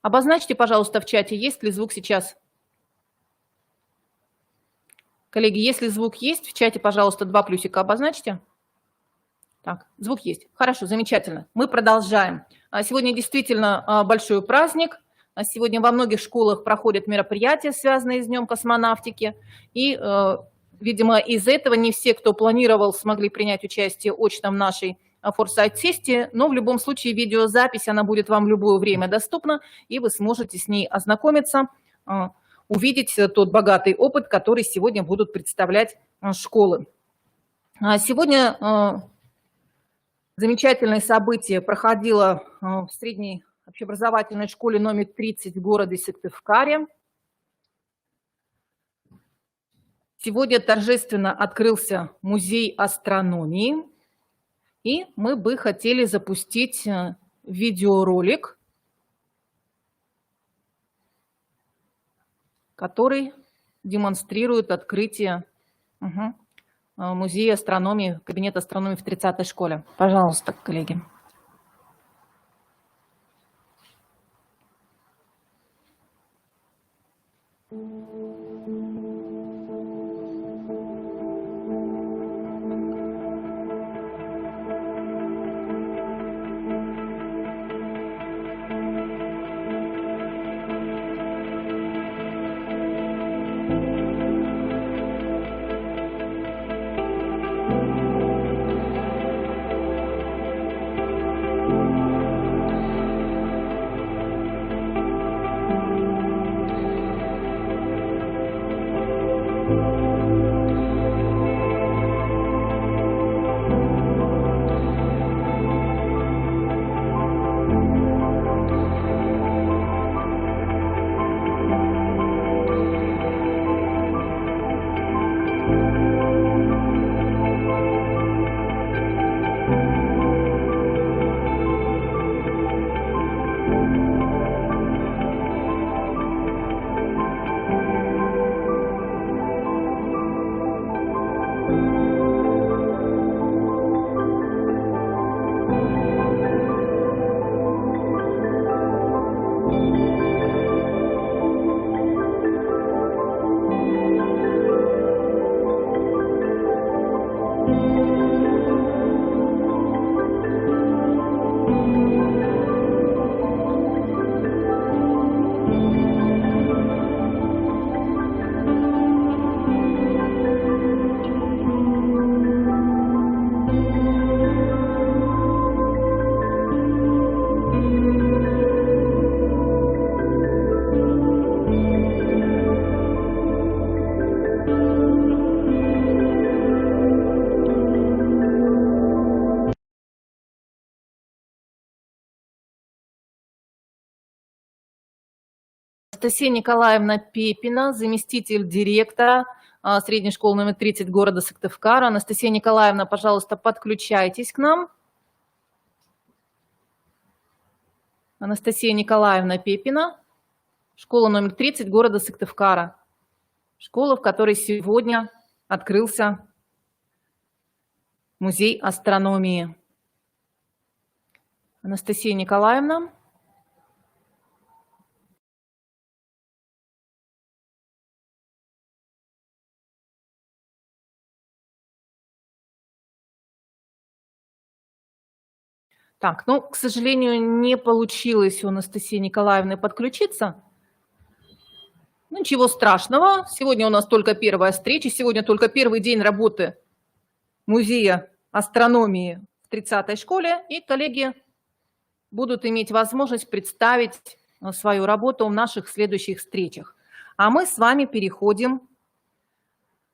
Обозначьте, пожалуйста, в чате, есть ли звук сейчас. Коллеги, если звук есть, в чате, пожалуйста, 2 плюсика обозначьте. Так, звук есть. Хорошо, замечательно. Мы продолжаем. Сегодня действительно большой праздник. Сегодня во многих школах проходят мероприятия, связанные с Днем космонавтики. И, видимо, из-за этого не все, кто планировал, смогли принять участие очно в нашей форсайт-сессии. Но в любом случае видеозапись, она будет вам в любое время доступна, и вы сможете с ней ознакомиться, увидеть тот богатый опыт, который сегодня будут представлять школы. Сегодня замечательное событие проходило в средней общеобразовательной школе номер 30 в городе Сыктывкаре. Сегодня торжественно открылся музей астрономии, и мы бы хотели запустить видеоролик, который демонстрирует открытие музея астрономии, кабинета астрономии в 30-й школе. Пожалуйста, коллеги. Анастасия Николаевна Пепина, заместитель директора средней школы номер 30 города Сыктывкара. Анастасия Николаевна, пожалуйста, подключайтесь к нам. Анастасия Николаевна Пепина, школа номер 30 города Сыктывкара. Школа, в которой сегодня открылся музей астрономии. Анастасия Николаевна. Так, ну, к сожалению, не получилось у Анастасии Николаевны подключиться. Ну, ничего страшного. Сегодня у нас только первая встреча, сегодня только первый день работы музея астрономии в 30-й школе, и коллеги будут иметь возможность представить свою работу в наших следующих встречах. А мы с вами переходим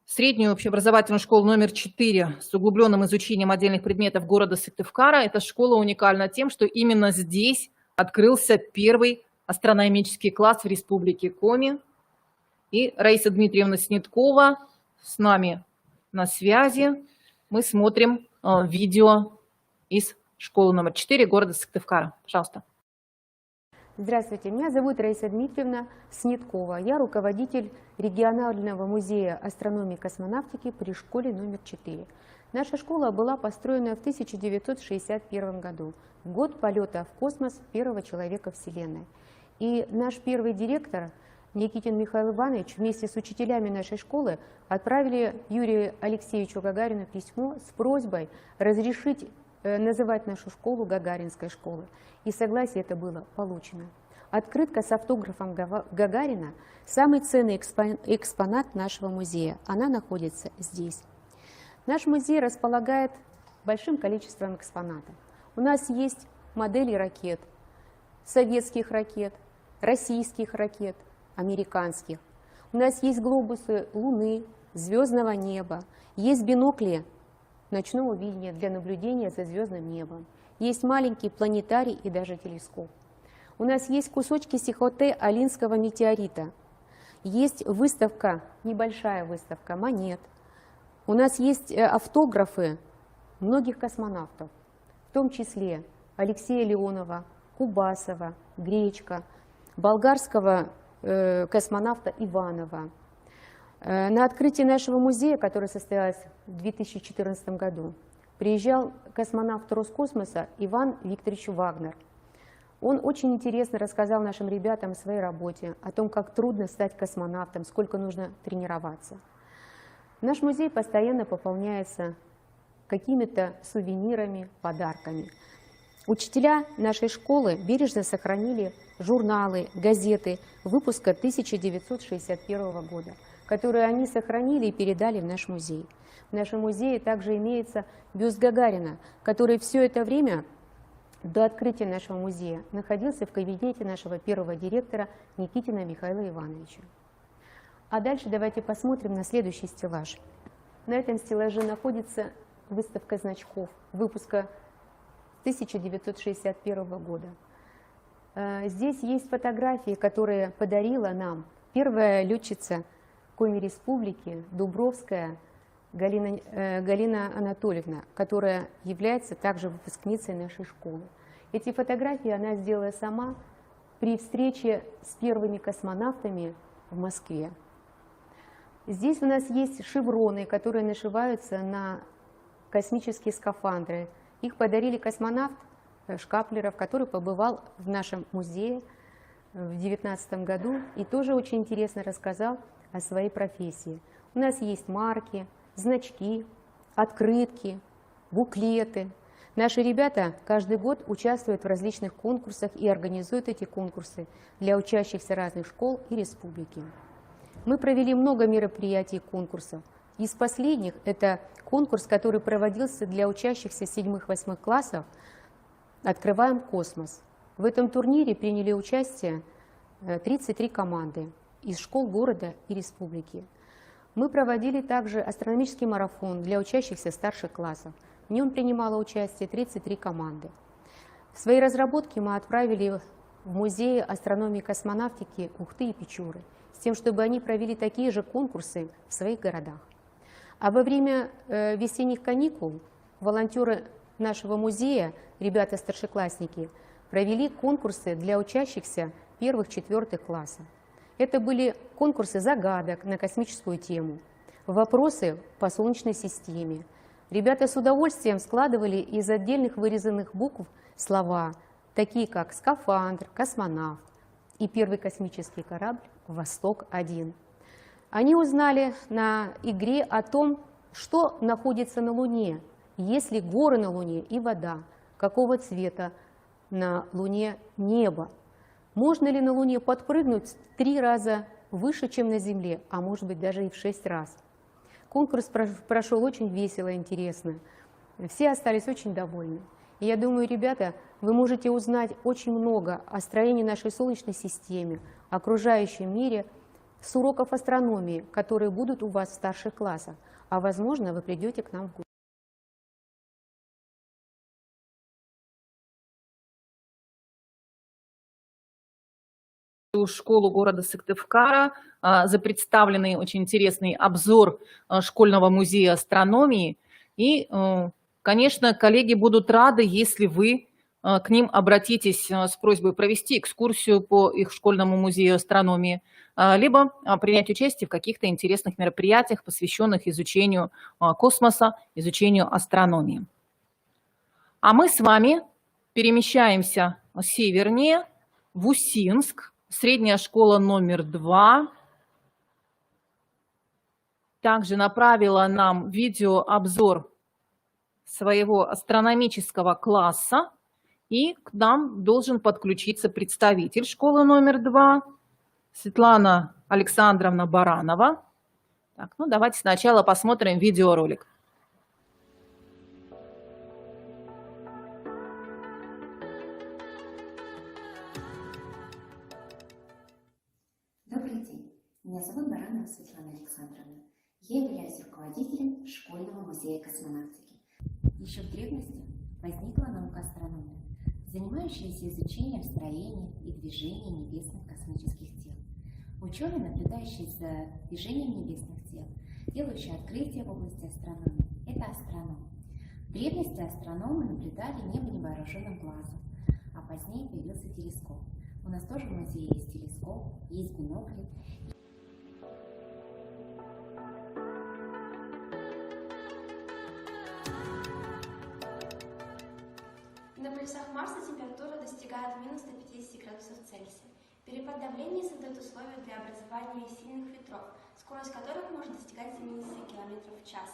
в среднюю общеобразовательную школу номер 4 с углубленным изучением отдельных предметов города Сыктывкара. Эта школа уникальна тем, что именно здесь открылся первый астрономический класс в Республике Коми. И Раиса Дмитриевна Снеткова с нами на связи. Мы смотрим видео из школы номер 4 города Сыктывкара. Пожалуйста. Здравствуйте, меня зовут Раиса Дмитриевна Снеткова. Я руководитель регионального музея астрономии и космонавтики при школе номер 4. Наша школа была построена в 1961 году, в год полета в космос первого человека Вселенной. И наш первый директор Никитин Михаил Иванович вместе с учителями нашей школы отправили Юрию Алексеевичу Гагарину письмо с просьбой разрешить называть нашу школу Гагаринской школой. И согласие это было получено. Открытка с автографом Гагарина – самый ценный экспонат нашего музея. Она находится здесь. Наш музей располагает большим количеством экспонатов. У нас есть модели ракет, советских ракет, российских ракет, американских. У нас есть глобусы Луны, звездного неба, есть бинокли ночного видения для наблюдения за звездным небом, есть маленький планетарий и даже телескоп. У нас есть кусочки Сихотэ-Алинского метеорита, есть выставка, небольшая выставка монет. У нас есть автографы многих космонавтов, в том числе Алексея Леонова, Кубасова, Гречка, болгарского космонавта Иванова. На открытии нашего музея, которое состоялось в 2014 году, приезжал космонавт Роскосмоса Иван Викторович Вагнер. Он очень интересно рассказал нашим ребятам о своей работе, о том, как трудно стать космонавтом, сколько нужно тренироваться. Наш музей постоянно пополняется какими-то сувенирами, подарками. Учителя нашей школы бережно сохранили журналы, газеты выпуска 1961 года, которые они сохранили и передали в наш музей. В нашем музее также имеется бюст Гагарина, который все это время до открытия нашего музея находился в кабинете нашего первого директора Никитина Михаила Ивановича. А дальше давайте посмотрим на следующий стеллаж. На этом стеллаже находится выставка значков выпуска 1961 года. Здесь есть фотографии, которые подарила нам первая летчица Коми Республики Дубровская Галина Анатольевна, которая является также выпускницей нашей школы. Эти фотографии она сделала сама при встрече с первыми космонавтами в Москве. Здесь у нас есть шевроны, которые нашиваются на космические скафандры. Их подарили космонавт Шкаплеров, который побывал в нашем музее в 2019 году и тоже очень интересно рассказал о своей профессии. У нас есть марки, значки, открытки, буклеты. Наши ребята каждый год участвуют в различных конкурсах и организуют эти конкурсы для учащихся разных школ и республики. Мы провели много мероприятий и конкурсов. Из последних это конкурс, который проводился для учащихся 7-8 классов «Открываем космос». В этом турнире приняли участие 33 команды из школ города и республики. Мы проводили также астрономический марафон для учащихся старших классов. В нем принимало участие 33 команды. Свои разработки мы отправили в музеи астрономии и космонавтики Ухты и Печоры, с тем, чтобы они провели такие же конкурсы в своих городах. А во время весенних каникул волонтеры нашего музея, ребята-старшеклассники, провели конкурсы для учащихся 1-4 классов. Это были конкурсы загадок на космическую тему, вопросы по Солнечной системе. Ребята с удовольствием складывали из отдельных вырезанных букв слова, такие как скафандр, космонавт и первый космический корабль «Восток-1». Они узнали на игре о том, что находится на Луне, есть ли горы на Луне и вода, какого цвета на Луне небо. Можно ли на Луне подпрыгнуть в 3 раза выше, чем на Земле, а может быть даже и в 6 раз. Конкурс прошел очень весело, интересно. Все остались очень довольны. И я думаю, ребята, вы можете узнать очень много о строении нашей Солнечной системы, окружающем мире, с уроков астрономии, которые будут у вас в старших классах, а возможно, вы придете к нам в гости. Школу города Сыктывкара за представленный очень интересный обзор школьного музея астрономии. И, конечно, коллеги будут рады, если вы к ним обратитесь с просьбой провести экскурсию по их школьному музею астрономии. либо принять участие в каких-то интересных мероприятиях, посвященных изучению космоса, изучению астрономии. А мы с вами перемещаемся севернее, в Усинск, средняя школа номер 2. Также направила нам видеообзор своего астрономического класса, и к нам должен подключиться представитель школы номер 2, Светлана Александровна Баранова. Так, ну давайте сначала посмотрим видеоролик. Добрый день. Меня зовут Баранова Светлана Александровна. Я являюсь руководителем школьного музея космонавтики. Еще в древности возникла наука астрономия, занимающаяся изучением строения и движения небесных космических тел. Ученые, наблюдающие за движением небесных тел, делающие открытия в области астрономии, это астрономы. В древности астрономы наблюдали небо невооруженным глазом, а позднее появился телескоп. У нас тоже в музее есть телескоп, есть бинокли. На полюсах Марса температура достигает минус 150 градусов Цельсия. Перепад давления создает условия для образования сильных ветров, скорость которых может достигать 70 км в час,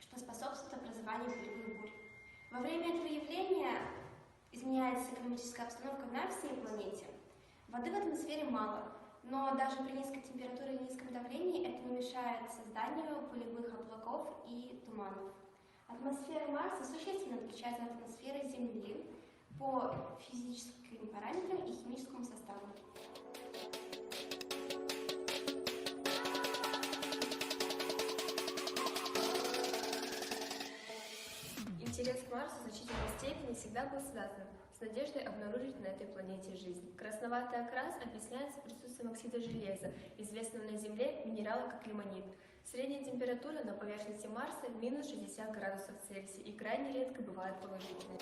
что способствует образованию полевых бурь. Во время этого явления изменяется климатическая обстановка на всей планете. Воды в атмосфере мало, но даже при низкой температуре и низком давлении это не мешает созданию полевых облаков и туманов. Атмосфера Марса существенно отличается от атмосферы Земли по физическим параметрам и химическому составу. Интерес к Марсу в значительной степени всегда был связан с надеждой обнаружить на этой планете жизнь. Красноватый окрас объясняется присутствием оксида железа, известного на Земле минерала как лимонит. Средняя температура на поверхности Марса минус 60 градусов Цельсия и крайне редко бывает положительной.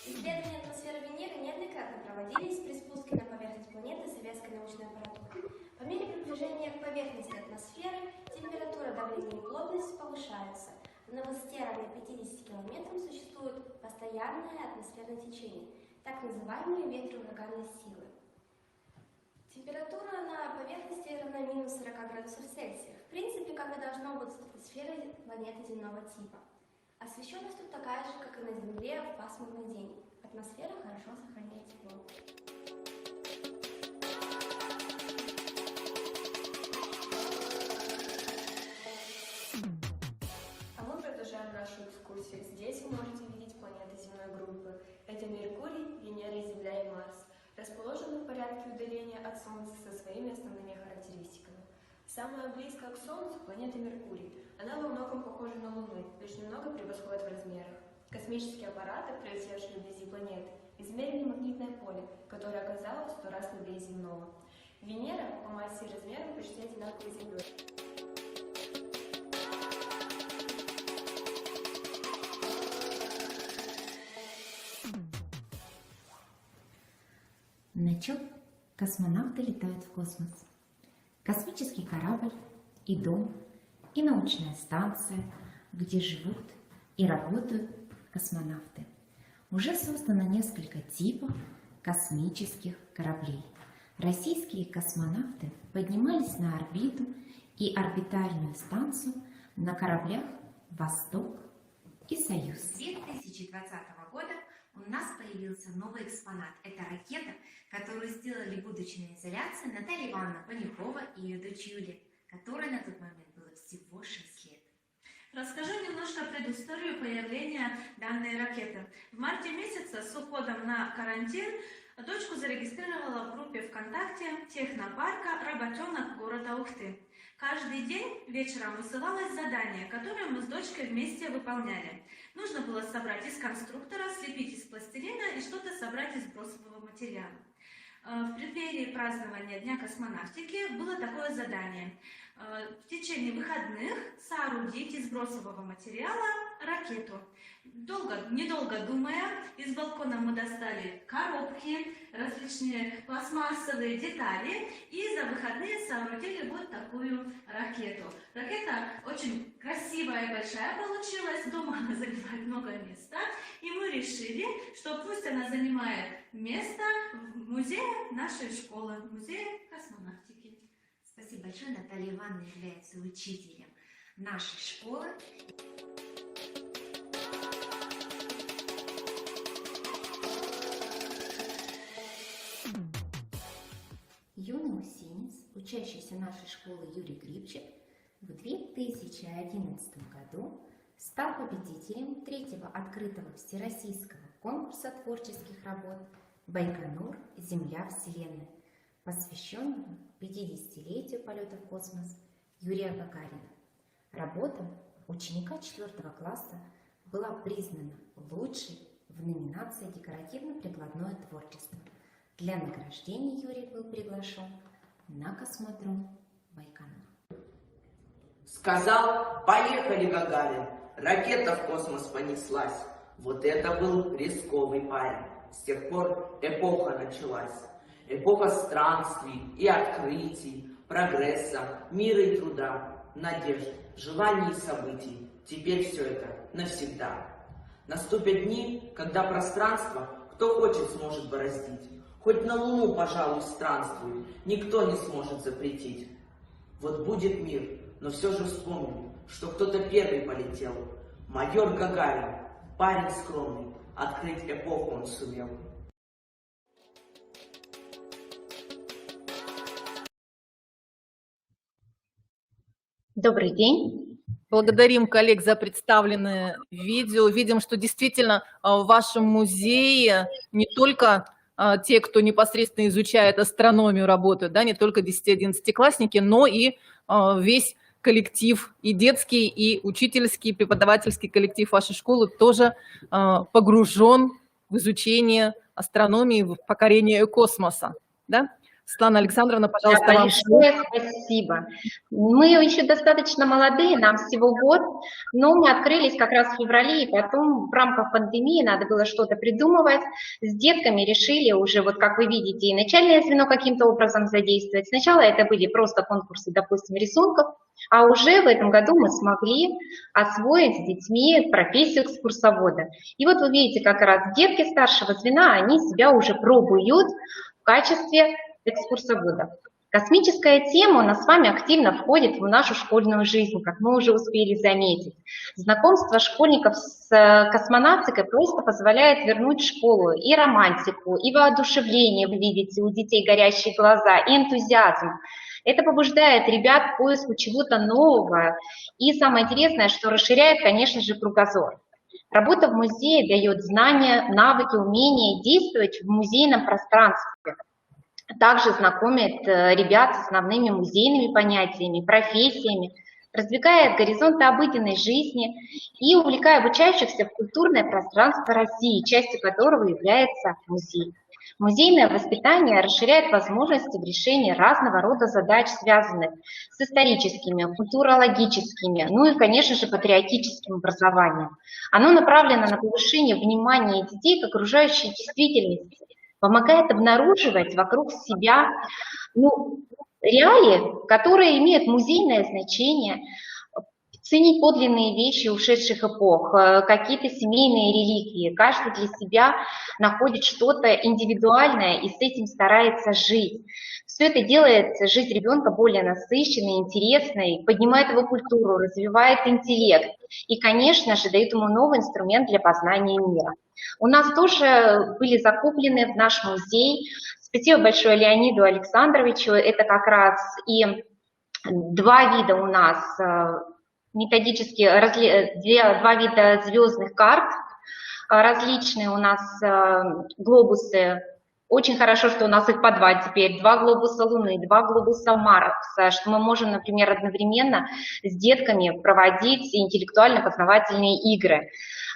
Исследования атмосферы Венеры неоднократно проводились при спуске на поверхность планеты советской научной аппаратуры. По мере приближения к поверхности атмосферы температура, давление и плотность повышаются. На высоте равной 50 км существует постоянное атмосферное течение, так называемые ветры ураганной силы. Температура на поверхности равна минус 40 градусов Цельсия. В принципе, как и должно быть с атмосферой планеты земного типа. Освещенность тут такая же, как и на Земле в пасмурный день. Атмосфера хорошо сохраняет тепло. А мы продолжаем нашу экскурсию. Здесь вы можете видеть планеты земной группы. Это Меркурий, Венера, Земля и Марс, расположены в порядке удаления от Солнца со своими основными характеристиками. Самая близкая к Солнцу – планета Меркурий. Она во многом похожа на Луну, лишь немного превосходит в размерах. Космические аппараты, пролетевшие вблизи планеты, измерили магнитное поле, которое оказалось в 100 раз слабее земного. Венера по массе и размерам почти одинакова с Землей. На чем космонавты летают в космос? Космический корабль и дом, и научная станция, где живут и работают космонавты. Уже создано несколько типов космических кораблей. Российские космонавты поднимались на орбиту и орбитальную станцию на кораблях «Восток» и «Союз». С 2020 года у нас появился новый экспонат. Это ракета, которую сделали, будучи на изоляции, Наталья Ивановна Панюхова и ее дочь Юлия, которой на тот момент было всего 6 лет. Расскажу немножко предысторию появления данной ракеты. В марте месяца с уходом на карантин дочку зарегистрировала в группе ВКонтакте технопарка «Работенок» города Ухты. Каждый день вечером высылалось задание, которое мы с дочкой вместе выполняли. Нужно было собрать из конструктора, слепить из пластилина и что-то собрать из бросового материала. В преддверии празднования Дня космонавтики было такое задание. в течение выходных соорудить из бросового материала ракету. Недолго думая, из балкона мы достали коробки, различные пластмассовые детали и за выходные соорудили вот такую ракету. Ракета очень красивая и большая получилась, дома она занимает много места, и мы решили, что пусть она занимает место в музее нашей школы, музее космонавтики. Спасибо большое. Наталья Ивановна является учителем нашей школы. Юный усинец, учащийся нашей школы Юрий Грибчик, в 2011 году стал победителем 3-го открытого всероссийского конкурса творческих работ «Байконур. Земля. Вселенная», посвященного 50-летию полета в космос Юрия Гагарина. Работа ученика 4 класса была признана лучшей в номинации «Декоративно-прикладное творчество». Для награждения Юрий был приглашен на космодром Байконур. Сказал: поехали, Гагарин, ракета в космос понеслась. Вот это был рисковый парень. С тех пор эпоха началась. Эпоха странствий и открытий, прогресса, мира и труда, надежд, желаний и событий. Теперь все это навсегда. Наступят дни, когда пространство кто хочет сможет бороздить. Хоть на Луну, пожалуй, странствуй, никто не сможет запретить. Вот будет мир, но все же вспомним, что кто-то первый полетел. Майор Гагарин, парень скромный, открыть эпоху он сумел. Добрый день. Благодарим коллег за представленное видео. Видим, что действительно в вашем музее не только те, кто непосредственно изучает астрономию, работают, да, не только 10-11-классники, но и весь коллектив, и детский, и учительский, и преподавательский коллектив вашей школы тоже погружен в изучение астрономии, в покорение космоса. Да? Светлана Александровна, пожалуйста, вам. Большое спасибо. Мы еще достаточно молодые, нам всего год, но мы открылись как раз в феврале, и потом в рамках пандемии надо было что-то придумывать. С детками решили уже, вот как вы видите, и начальное звено каким-то образом задействовать. Сначала это были просто конкурсы, допустим, рисунков, а уже в этом году мы смогли освоить с детьми профессию экскурсовода. И вот вы видите, как раз детки старшего звена, они себя уже пробуют в качестве экскурсоводов. Космическая тема у нас с вами активно входит в нашу школьную жизнь, как мы уже успели заметить. Знакомство школьников с космонавтикой просто позволяет вернуть в школу и романтику, и воодушевление, вы видите, у детей горящие глаза, и энтузиазм. Это побуждает ребят к поиску чего-то нового. И самое интересное, что расширяет, конечно же, кругозор. Работа в музее дает знания, навыки, умения действовать в музейном пространстве. Также знакомит ребят с основными музейными понятиями, профессиями, раздвигает горизонты обыденной жизни и увлекая обучающихся в культурное пространство России, частью которого является музей. Музейное воспитание расширяет возможности в решении разного рода задач, связанных с историческими, культурологическими, ну и, конечно же, патриотическим образованием. Оно направлено на повышение внимания детей к окружающей действительности, помогает обнаруживать вокруг себя реалии, которые имеют музейное значение, ценить подлинные вещи ушедших эпох, какие-то семейные реликвии. Каждый для себя находит что-то индивидуальное и с этим старается жить. Все это делает жизнь ребенка более насыщенной, интересной, поднимает его культуру, развивает интеллект и, конечно же, дает ему новый инструмент для познания мира. У нас тоже были закуплены в наш музей, спасибо большое Леониду Александровичу, это как раз и два вида у нас методически, два вида звездных карт, различные у нас глобусы. Очень хорошо, что у нас их по два теперь, 2 глобуса Луны, 2 глобуса Марса, что мы можем, например, одновременно с детками проводить интеллектуально-познавательные игры.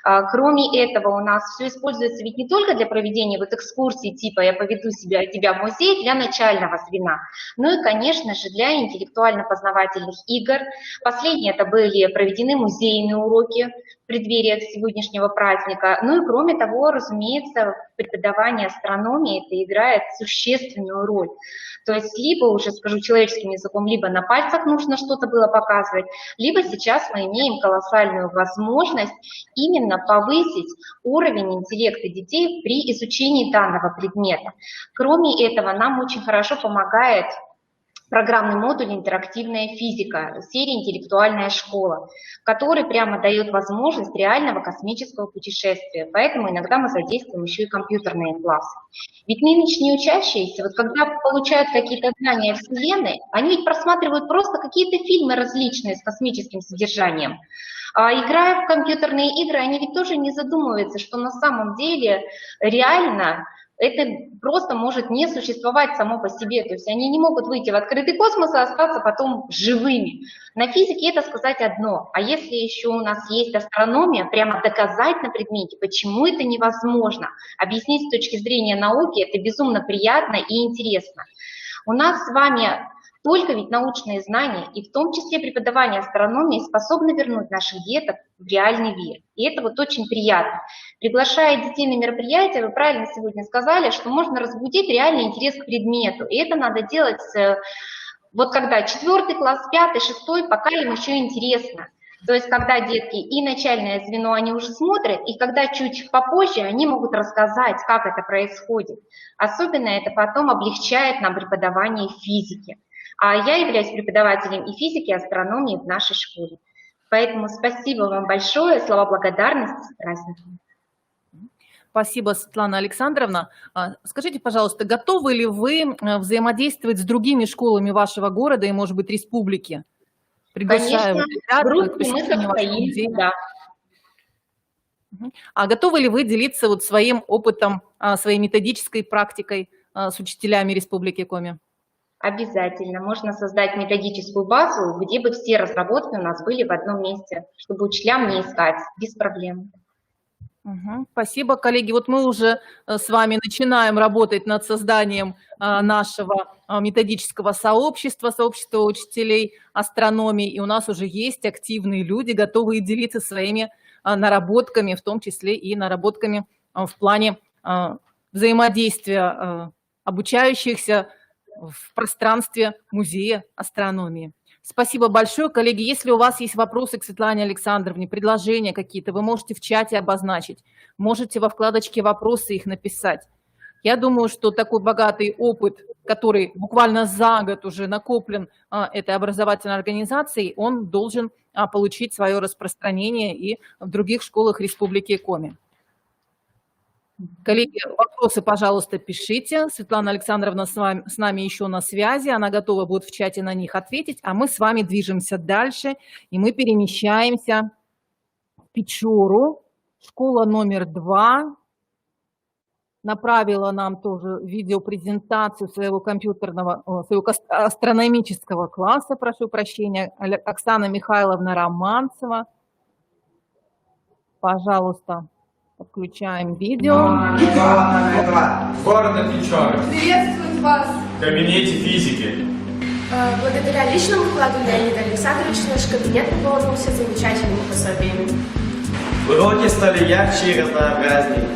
Кроме этого, у нас все используется ведь не только для проведения вот экскурсий типа «я поведу тебя в музей» для начального звена, но и, конечно же, для интеллектуально-познавательных игр. Последние это были проведены музейные уроки в преддверии сегодняшнего праздника. Ну и кроме того, разумеется, преподавание астрономии это играет существенную роль. То есть либо, уже скажу человеческим языком, либо на пальцах нужно что-то было показывать, либо сейчас мы имеем колоссальную возможность именно повысить уровень интеллекта детей при изучении данного предмета. Кроме этого, нам очень хорошо помогает программный модуль «Интерактивная физика» серии «Интеллектуальная школа», который прямо дает возможность реального космического путешествия. Поэтому иногда мы задействуем еще и компьютерные классы. Ведь нынешние учащиеся, вот когда получают какие-то знания Вселенной, они ведь просматривают просто какие-то фильмы различные с космическим содержанием. А играя в компьютерные игры, они ведь тоже не задумываются, что на самом деле реально это просто может не существовать само по себе. То есть они не могут выйти в открытый космос и остаться потом живыми. На физике это сказать одно. А если еще у нас есть астрономия, прямо доказать на предмете, почему это невозможно, объяснить с точки зрения науки, это безумно приятно и интересно. У нас с вами только ведь научные знания, и в том числе преподавание астрономии, способны вернуть наших деток в реальный мир. И это вот очень приятно. Приглашая детей на мероприятия, вы правильно сегодня сказали, что можно разбудить реальный интерес к предмету. И это надо делать вот когда 4 класс, 5, 6, пока им еще интересно. То есть когда детки и начальное звено они уже смотрят, и когда чуть попозже они могут рассказать, как это происходит. Особенно это потом облегчает нам преподавание физики. А я являюсь преподавателем и физики, и астрономии в нашей школе. Поэтому спасибо вам большое, слова благодарности, с праздником. Спасибо, Светлана Александровна. Скажите, пожалуйста, готовы ли вы взаимодействовать с другими школами вашего города и, может быть, республики? Приглашаю конечно, группы мы состоим, да. А готовы ли вы делиться вот своим опытом, своей методической практикой с учителями Республики Коми? Обязательно. Можно создать методическую базу, где бы все разработки у нас были в одном месте, чтобы учителям не искать, без проблем. Спасибо, коллеги. Вот мы уже с вами начинаем работать над созданием нашего методического сообщества, сообщества учителей астрономии, и у нас уже есть активные люди, готовые делиться своими наработками, в том числе и наработками в плане взаимодействия обучающихся в пространстве музея астрономии. Спасибо большое, коллеги. Если у вас есть вопросы к Светлане Александровне, предложения какие-то, вы можете в чате обозначить, можете во вкладочке «Вопросы» их написать. Я думаю, что такой богатый опыт, который буквально за год уже накоплен этой образовательной организацией, он должен получить свое распространение и в других школах Республики Коми. Коллеги, вопросы, пожалуйста, пишите. Светлана Александровна с нами еще на связи, она готова будет в чате на них ответить, а мы с вами движемся дальше, и мы перемещаемся в Печору, школа номер 2. Направила нам тоже видеопрезентацию своего астрономического класса, прошу прощения, Оксана Михайловна Романцева. Пожалуйста. Подключаем видео. Города Печоры. Приветствую вас. В кабинете физики. Благодаря личному вкладу Леонида Александровича наш кабинет наполнился замечательными пособиями. Уроки стали ярче и разнообразнее.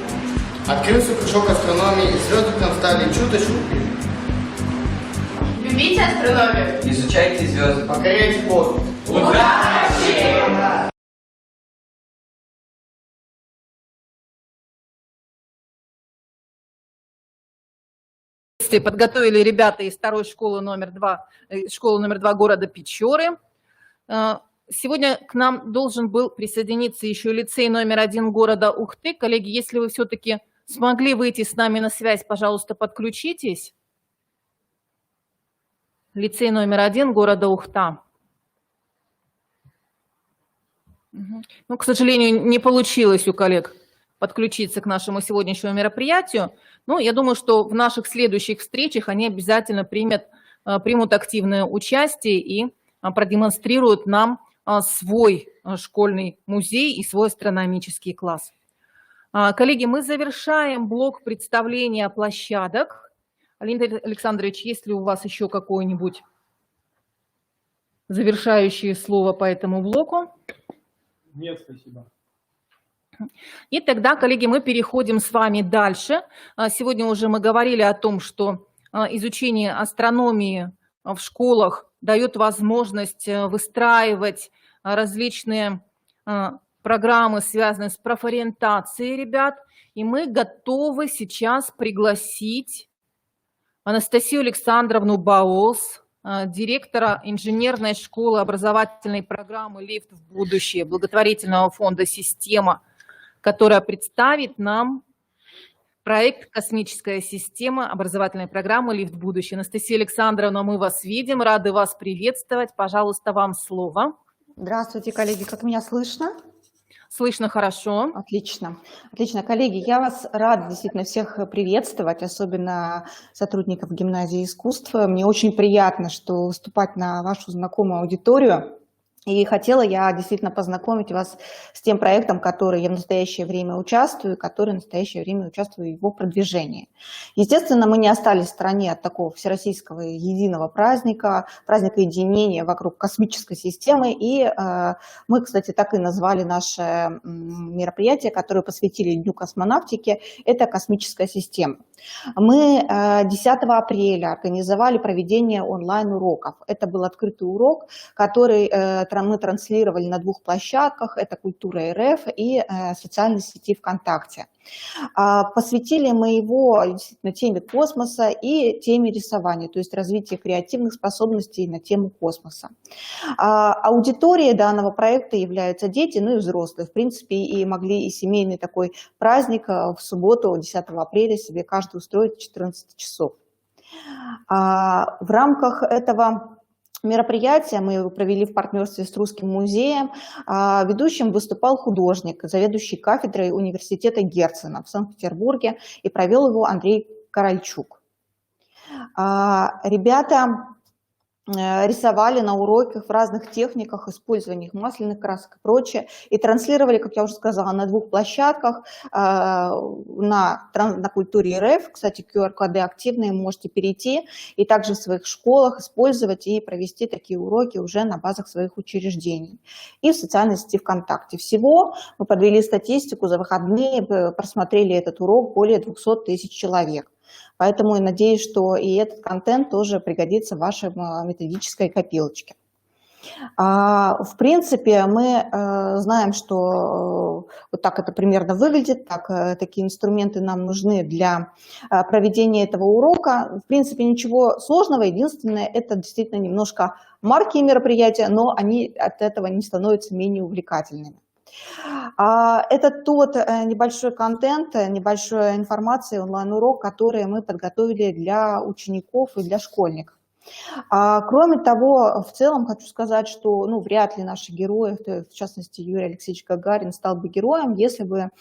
Открылся кружок астрономии, и звезды там стали чуточку ближе. Любите астрономию. Изучайте звезды. Покоряйте воздух. Удачи! Подготовили ребята из второй школы номер 2 города Печоры. Сегодня к нам должен был присоединиться еще лицей номер 1 города Ухты. Коллеги, если вы все-таки смогли выйти с нами на связь, пожалуйста, подключитесь. Лицей номер 1 города Ухта. Ну, к сожалению, не получилось у коллег подключиться к нашему сегодняшнему мероприятию. Но я думаю, что в наших следующих встречах они обязательно примут активное участие и продемонстрируют нам свой школьный музей и свой астрономический класс. Коллеги, мы завершаем блок представления площадок. Леонид Александрович, есть ли у вас еще какое-нибудь завершающее слово по этому блоку? Нет, спасибо. И тогда, коллеги, мы переходим с вами дальше. Сегодня уже мы говорили о том, что изучение астрономии в школах дает возможность выстраивать различные программы, связанные с профориентацией ребят. И мы готовы сейчас пригласить Анастасию Александровну Баос, директора инженерной школы образовательной программы «Лифт в будущее» благотворительного фонда «Система», которая представит нам проект «Космическая система» образовательной программы «Лифт в будущее». Анастасия Александровна, мы вас видим, рады вас приветствовать. Пожалуйста, вам слово. Здравствуйте, коллеги, как меня слышно? Слышно хорошо. Отлично. Отлично, коллеги, я вас рада действительно всех приветствовать, особенно сотрудников гимназии искусств. Мне очень приятно, что выступать на вашу знакомую аудиторию. И хотела я действительно познакомить вас с тем проектом, который я в настоящее время участвую, который в настоящее время участвую в его продвижении. Естественно, мы не остались в стороне от такого всероссийского единого праздника, праздника единения вокруг космической системы. И мы, кстати, так и назвали наше мероприятие, которое посвятили Дню космонавтики, это «Космическая система». Мы 10 апреля организовали проведение онлайн-уроков. Это был открытый урок, который мы транслировали на двух площадках, это «Культура РФ» и социальной сети ВКонтакте. Посвятили мы его действительно теме космоса и теме рисования, то есть развития креативных способностей на тему космоса. Аудиторией данного проекта являются дети, ну и взрослые. В принципе, и могли и семейный такой праздник в субботу, 10 апреля, себе каждый устроить в 14 часов. В рамках этого мероприятие мы его провели в партнерстве с Русским музеем. Ведущим выступал художник, заведующий кафедрой университета Герцена в Санкт-Петербурге, и провел его Андрей Корольчук. Ребята рисовали на уроках в разных техниках, использования масляных красок и прочее, и транслировали, как я уже сказала, на двух площадках, на Культуре РФ, кстати, QR-коды активные, можете перейти, и также в своих школах использовать и провести такие уроки уже на базах своих учреждений, и в социальной сети ВКонтакте. Всего мы подвели статистику, за выходные просмотрели этот урок более 200 тысяч человек. Поэтому я надеюсь, что и этот контент тоже пригодится в вашей методической копилочке. В принципе, мы знаем, что вот так это примерно выглядит, такие инструменты нам нужны для проведения этого урока. В принципе, ничего сложного, единственное, это действительно немножко марки мероприятия, но они от этого не становятся менее увлекательными. Это тот небольшой контент, небольшая информация, онлайн-урок, который мы подготовили для учеников и для школьников. Кроме того, в целом хочу сказать, что вряд ли наши герои, в частности Юрий Алексеевич Гагарин, стал бы героем, если бы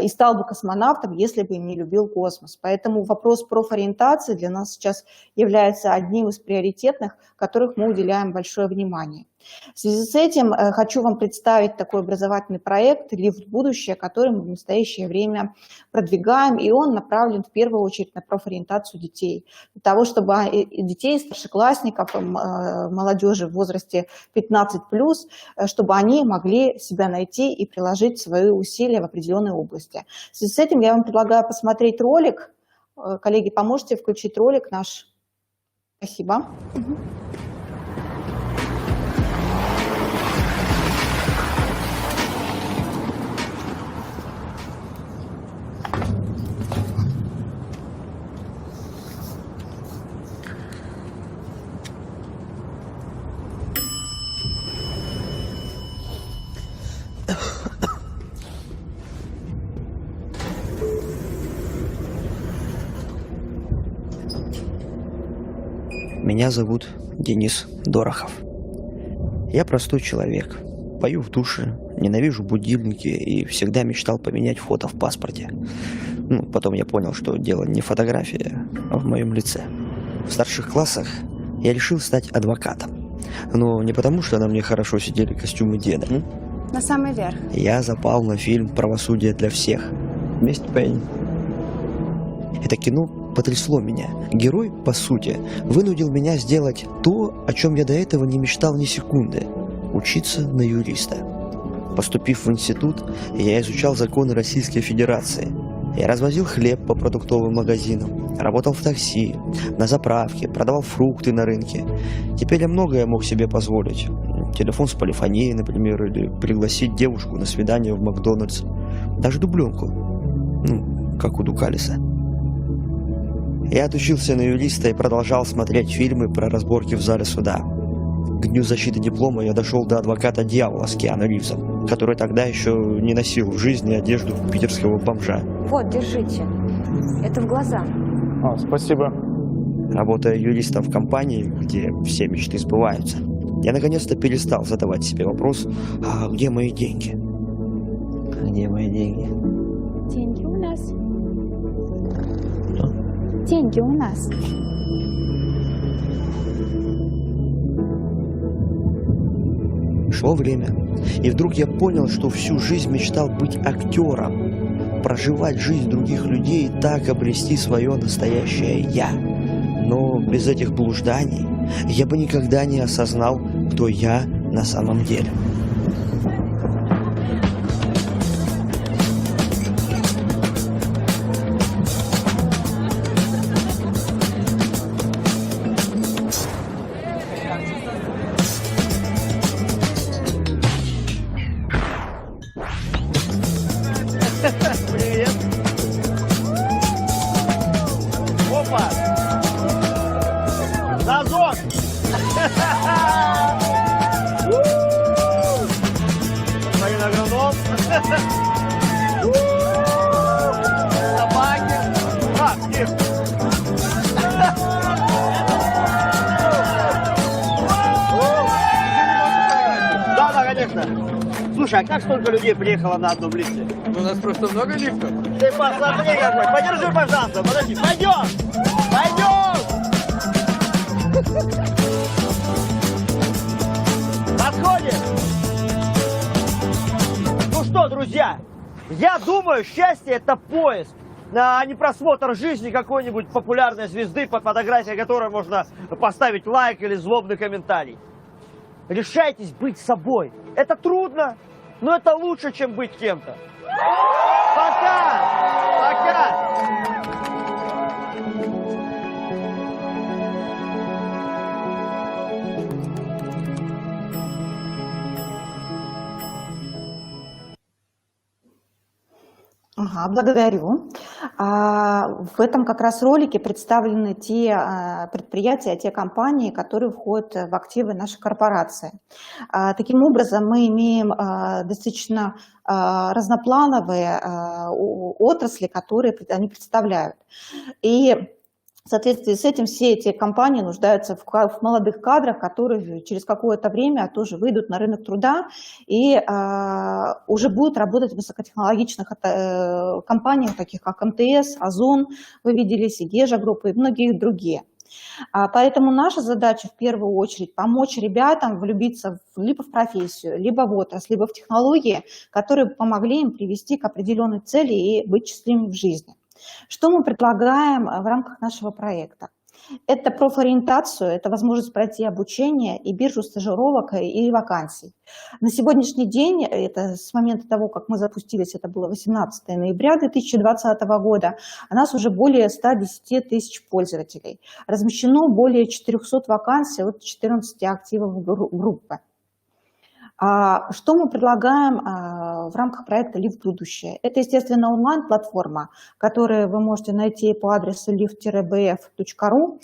и стал бы космонавтом, если бы не любил космос. Поэтому вопрос профориентации для нас сейчас является одним из приоритетных, которых мы уделяем большое внимание. В связи с этим хочу вам представить такой образовательный проект «Лифт в будущее», который мы в настоящее время продвигаем, и он направлен в первую очередь на профориентацию детей. Для того, чтобы детей, старшеклассников, молодежи в возрасте 15+, чтобы они могли себя найти и приложить свои усилия в определенной области. В связи с этим я вам предлагаю посмотреть ролик. Коллеги, поможете включить ролик наш? Спасибо. Меня зовут Денис Дорохов. Я простой человек, пою в душе, ненавижу будильники и всегда мечтал поменять фото в паспорте. Потом я понял, что дело не фотография, а в моем лице. В старших классах я решил стать адвокатом. Но не потому, что на мне хорошо сидели костюмы деда. На самый верх. Я запал на фильм «Правосудие для всех». Месть Пейн. Это кино потрясло меня. Герой, по сути, вынудил меня сделать то, о чем я до этого не мечтал ни секунды – учиться на юриста. Поступив в институт, я изучал законы Российской Федерации. Я развозил хлеб по продуктовым магазинам, работал в такси, на заправке, продавал фрукты на рынке. Теперь я многое мог себе позволить. Телефон с полифонией, например, или пригласить девушку на свидание в Макдональдс. Даже дубленку. Как у Дукалиса. Я отучился на юриста и продолжал смотреть фильмы про разборки в зале суда. К дню защиты диплома я дошел до «Адвоката дьявола» с Киану Ривзом, который тогда еще не носил в жизни одежду питерского бомжа. Вот, держите. Это в глаза. Спасибо. Работая юристом в компании, где все мечты сбываются, я наконец-то перестал задавать себе вопрос: а где мои деньги? Где мои деньги? Деньги у нас. Что? Деньги у нас. Шло время, и вдруг я понял, что всю жизнь мечтал быть актером, проживать жизнь других людей и так обрести свое настоящее «я». Но без этих блужданий я бы никогда не осознал, кто я на самом деле. Привет. Опа. Зазор. Господин агроном. Собаки. Стив. Да, конечно. Слушай, а как столько людей приехало на одном лифте? У нас просто много лифтов. Ты посмотри какой. Подержи, пожалуйста. Подожди. Пойдем. Пойдем. Подходим. Ну что, друзья, я думаю, счастье — это поиск, а не просмотр жизни какой-нибудь популярной звезды, под фотографией которой можно поставить лайк или злобный комментарий. Решайтесь быть собой. Это трудно, но это лучше, чем быть кем-то. Пока! Пока! Ага, благодарю. В этом как раз ролике представлены те предприятия, те компании, которые входят в активы нашей корпорации. Таким образом, мы имеем достаточно разноплановые отрасли, которые они представляют. И в соответствии с этим все эти компании нуждаются в молодых кадрах, которые через какое-то время тоже выйдут на рынок труда и уже будут работать в высокотехнологичных компаниях, таких как МТС, Озон, вы видели, Сигежа группы и многие другие. Поэтому наша задача в первую очередь помочь ребятам влюбиться либо в профессию, либо в отрасль, либо в технологии, которые помогли им привести к определенной цели и быть счастливыми в жизни. Что мы предлагаем в рамках нашего проекта? Это профориентацию, это возможность пройти обучение и биржу стажировок и вакансий. На сегодняшний день, это с момента того, как мы запустились, это было 18 ноября 2020 года, у нас уже более 110 тысяч пользователей. Размещено более 400 вакансий от 14 активов группы. Что мы предлагаем в рамках проекта «Лифт будущее»? Это, естественно, онлайн-платформа, которую вы можете найти по адресу lift-bf.ru.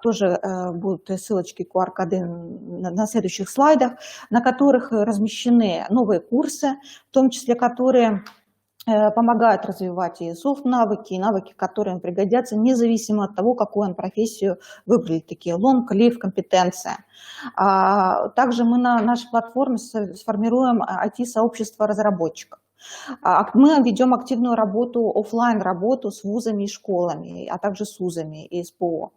Тоже будут ссылочки, QR-коды на следующих слайдах, на которых размещены новые курсы, в том числе которые помогают развивать и софт-навыки, и навыки, которые им пригодятся, независимо от того, какую он профессию выбрали, такие лонг, лив, компетенция. Также мы на нашей платформе сформируем IT-сообщество разработчиков. Мы ведем активную работу, офлайн работу с вузами и школами, а также с вузами и СПО.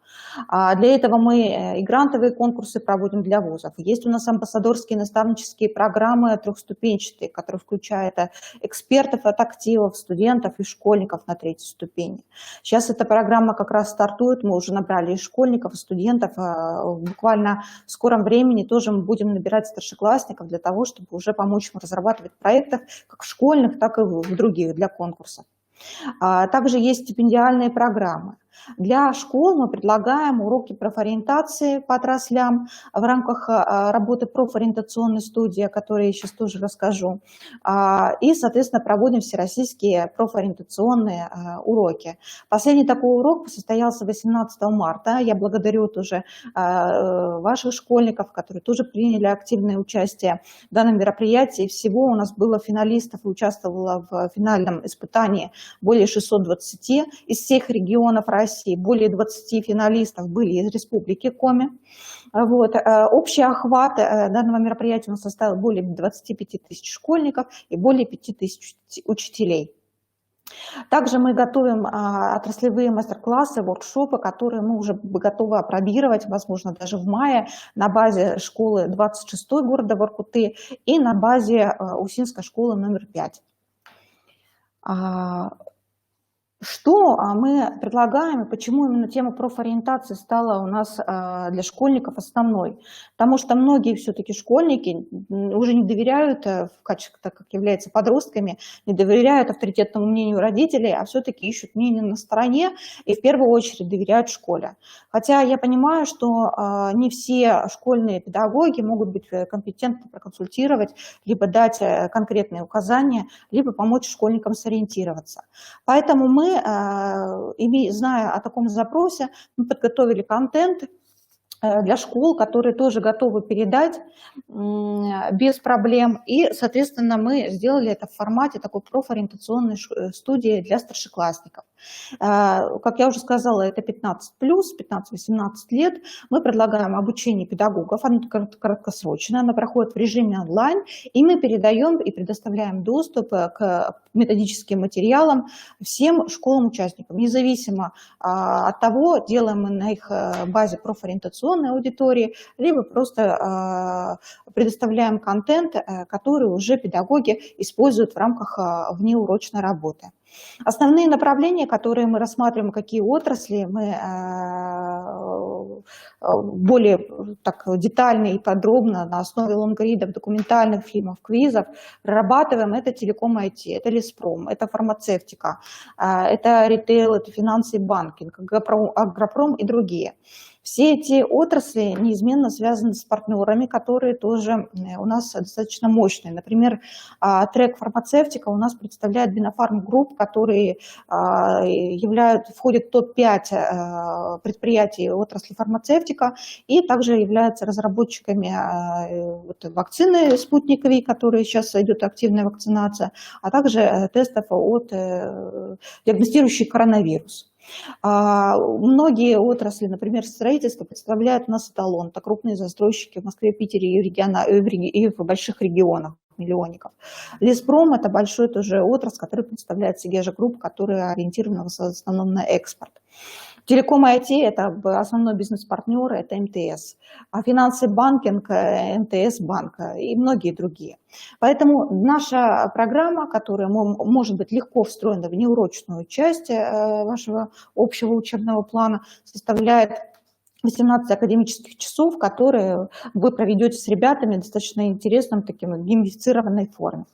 Для этого мы и грантовые конкурсы проводим для вузов. Есть у нас амбассадорские наставнические программы трехступенчатые, которые включают экспертов от активов, студентов и школьников на 3-й ступени. Сейчас эта программа как раз стартует, мы уже набрали и школьников, и студентов. Буквально в скором времени тоже мы будем набирать старшеклассников для того, чтобы уже помочь им разрабатывать проекты как в школьных, так и в других для конкурсов. Также есть стипендиальные программы. Для школ мы предлагаем уроки профориентации по отраслям в рамках работы профориентационной студии, о которой я сейчас тоже расскажу. И, соответственно, проводим всероссийские профориентационные уроки. Последний такой урок состоялся 18 марта. Я благодарю тоже ваших школьников, которые тоже приняли активное участие в данном мероприятии. Всего у нас было финалистов и участвовало в финальном испытании более 620 из всех регионов России. Более 20 финалистов были из Республики Коми. Вот. Общий охват данного мероприятия у нас составил более 25 тысяч школьников и более 5 тысяч учителей. Также мы готовим отраслевые мастер-классы, воркшопы, которые мы уже готовы опробировать, возможно, даже в мае, на базе школы 26-й города Воркуты и на базе Усинской школы номер 5. Что мы предлагаем и почему именно тема профориентации стала у нас для школьников основной? Потому что многие все-таки школьники уже не доверяют, в качестве, так как являются подростками, не доверяют авторитетному мнению родителей, а все-таки ищут мнение на стороне и в первую очередь доверяют школе. Хотя я понимаю, что не все школьные педагоги могут быть компетентны проконсультировать, либо дать конкретные указания, либо помочь школьникам сориентироваться. Поэтому мы, зная о таком запросе, мы подготовили контент для школ, которые тоже готовы передать без проблем. И, соответственно, мы сделали это в формате такой профориентационной студии для старшеклассников. Как я уже сказала, это 15+, 15-18 лет. Мы предлагаем обучение педагогов, оно краткосрочное, оно проходит в режиме онлайн, и мы передаем и предоставляем доступ к методическим материалам всем школам-участникам, независимо от того, делаем мы на их базе профориентационной аудитории, либо просто предоставляем контент, который уже педагоги используют в рамках внеурочной работы. Основные направления, которые мы рассматриваем, какие отрасли, мы более так детально и подробно на основе лонгридов, документальных фильмов, квизов прорабатываем. Это телеком и IT, это леспром, это фармацевтика, это ритейл, это финансы и банкинг, агропром и другие. Все эти отрасли неизменно связаны с партнерами, которые тоже у нас достаточно мощные. Например, трек фармацевтика у нас представляет Бинофарм Групп, которые входят в топ-5 предприятий отрасли фармацевтика и также являются разработчиками вакцины Спутник Ви, которые сейчас идет активная вакцинация, а также тестов от диагностирующих коронавирус. Многие отрасли, например, строительство, представляют у нас эталон. Это крупные застройщики в Москве, Питере и в больших регионах, миллионников. Леспром – это большой тоже отрасль, который представляет Сегежа Групп, которая ориентирована в основном на экспорт. Телеком и IT – это основной бизнес-партнер, это МТС. А финансы, банкинг, МТС банк и многие другие. Поэтому наша программа, которая может быть легко встроена в неурочную часть вашего общего учебного плана, составляет 18 академических часов, которые вы проведете с ребятами в достаточно интересном, таким геймифицированной форме.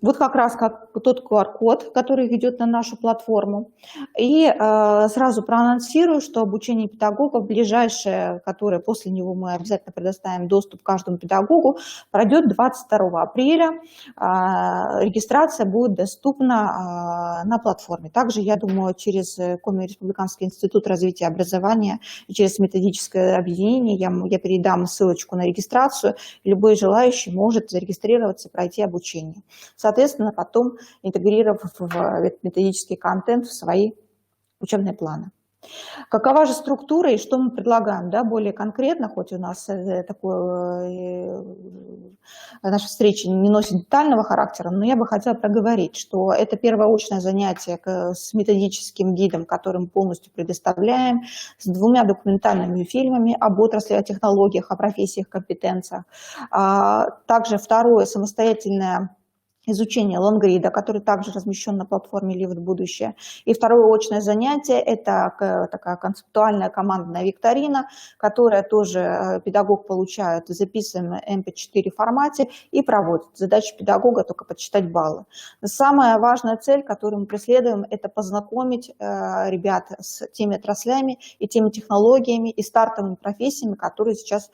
Вот как раз как тот QR-код, который ведет на нашу платформу. И сразу проанонсирую, что обучение педагогов ближайшее, которое после него мы обязательно предоставим доступ каждому педагогу, пройдет 22 апреля. Регистрация будет доступна на платформе. Также, я думаю, через Коми Республиканский институт развития образования и через методическое объединение я передам ссылочку на регистрацию. Любой желающий может зарегистрироваться и пройти обучение. Соответственно, потом интегрировав в методический контент в свои учебные планы. Какова же структура и что мы предлагаем, да, более конкретно, хоть у нас наша встреча не носит детального характера, но я бы хотела проговорить, что это первое очное занятие с методическим гидом, который мы полностью предоставляем, с 2 документальными фильмами об отрасли, о технологиях, о профессиях, компетенциях. Также второе самостоятельное изучение лонгрида, который также размещен на платформе Live Будущее. И второе очное занятие – это такая концептуальная командная викторина, которая тоже педагог получает в записанном MP4 формате и проводит. Задача педагога только подсчитать баллы. Самая важная цель, которую мы преследуем, это познакомить ребят с теми отраслями и теми технологиями и стартовыми профессиями, которые сейчас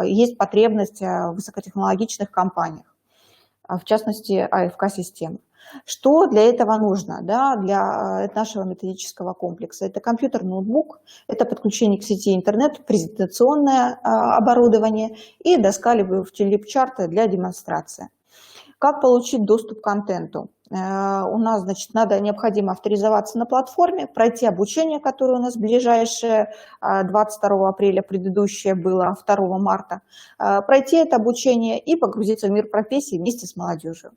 есть потребность в высокотехнологичных компаниях, в частности, АФК-системы. Что для этого нужно, да, для нашего методического комплекса? Это компьютер, ноутбук, это подключение к сети интернет, презентационное оборудование и доска лип-чарта для демонстрации. Как получить доступ к контенту? У нас, значит, необходимо авторизоваться на платформе, пройти обучение, которое у нас ближайшее 22 апреля, предыдущее было 2 марта, пройти это обучение и погрузиться в мир профессий вместе с молодежью.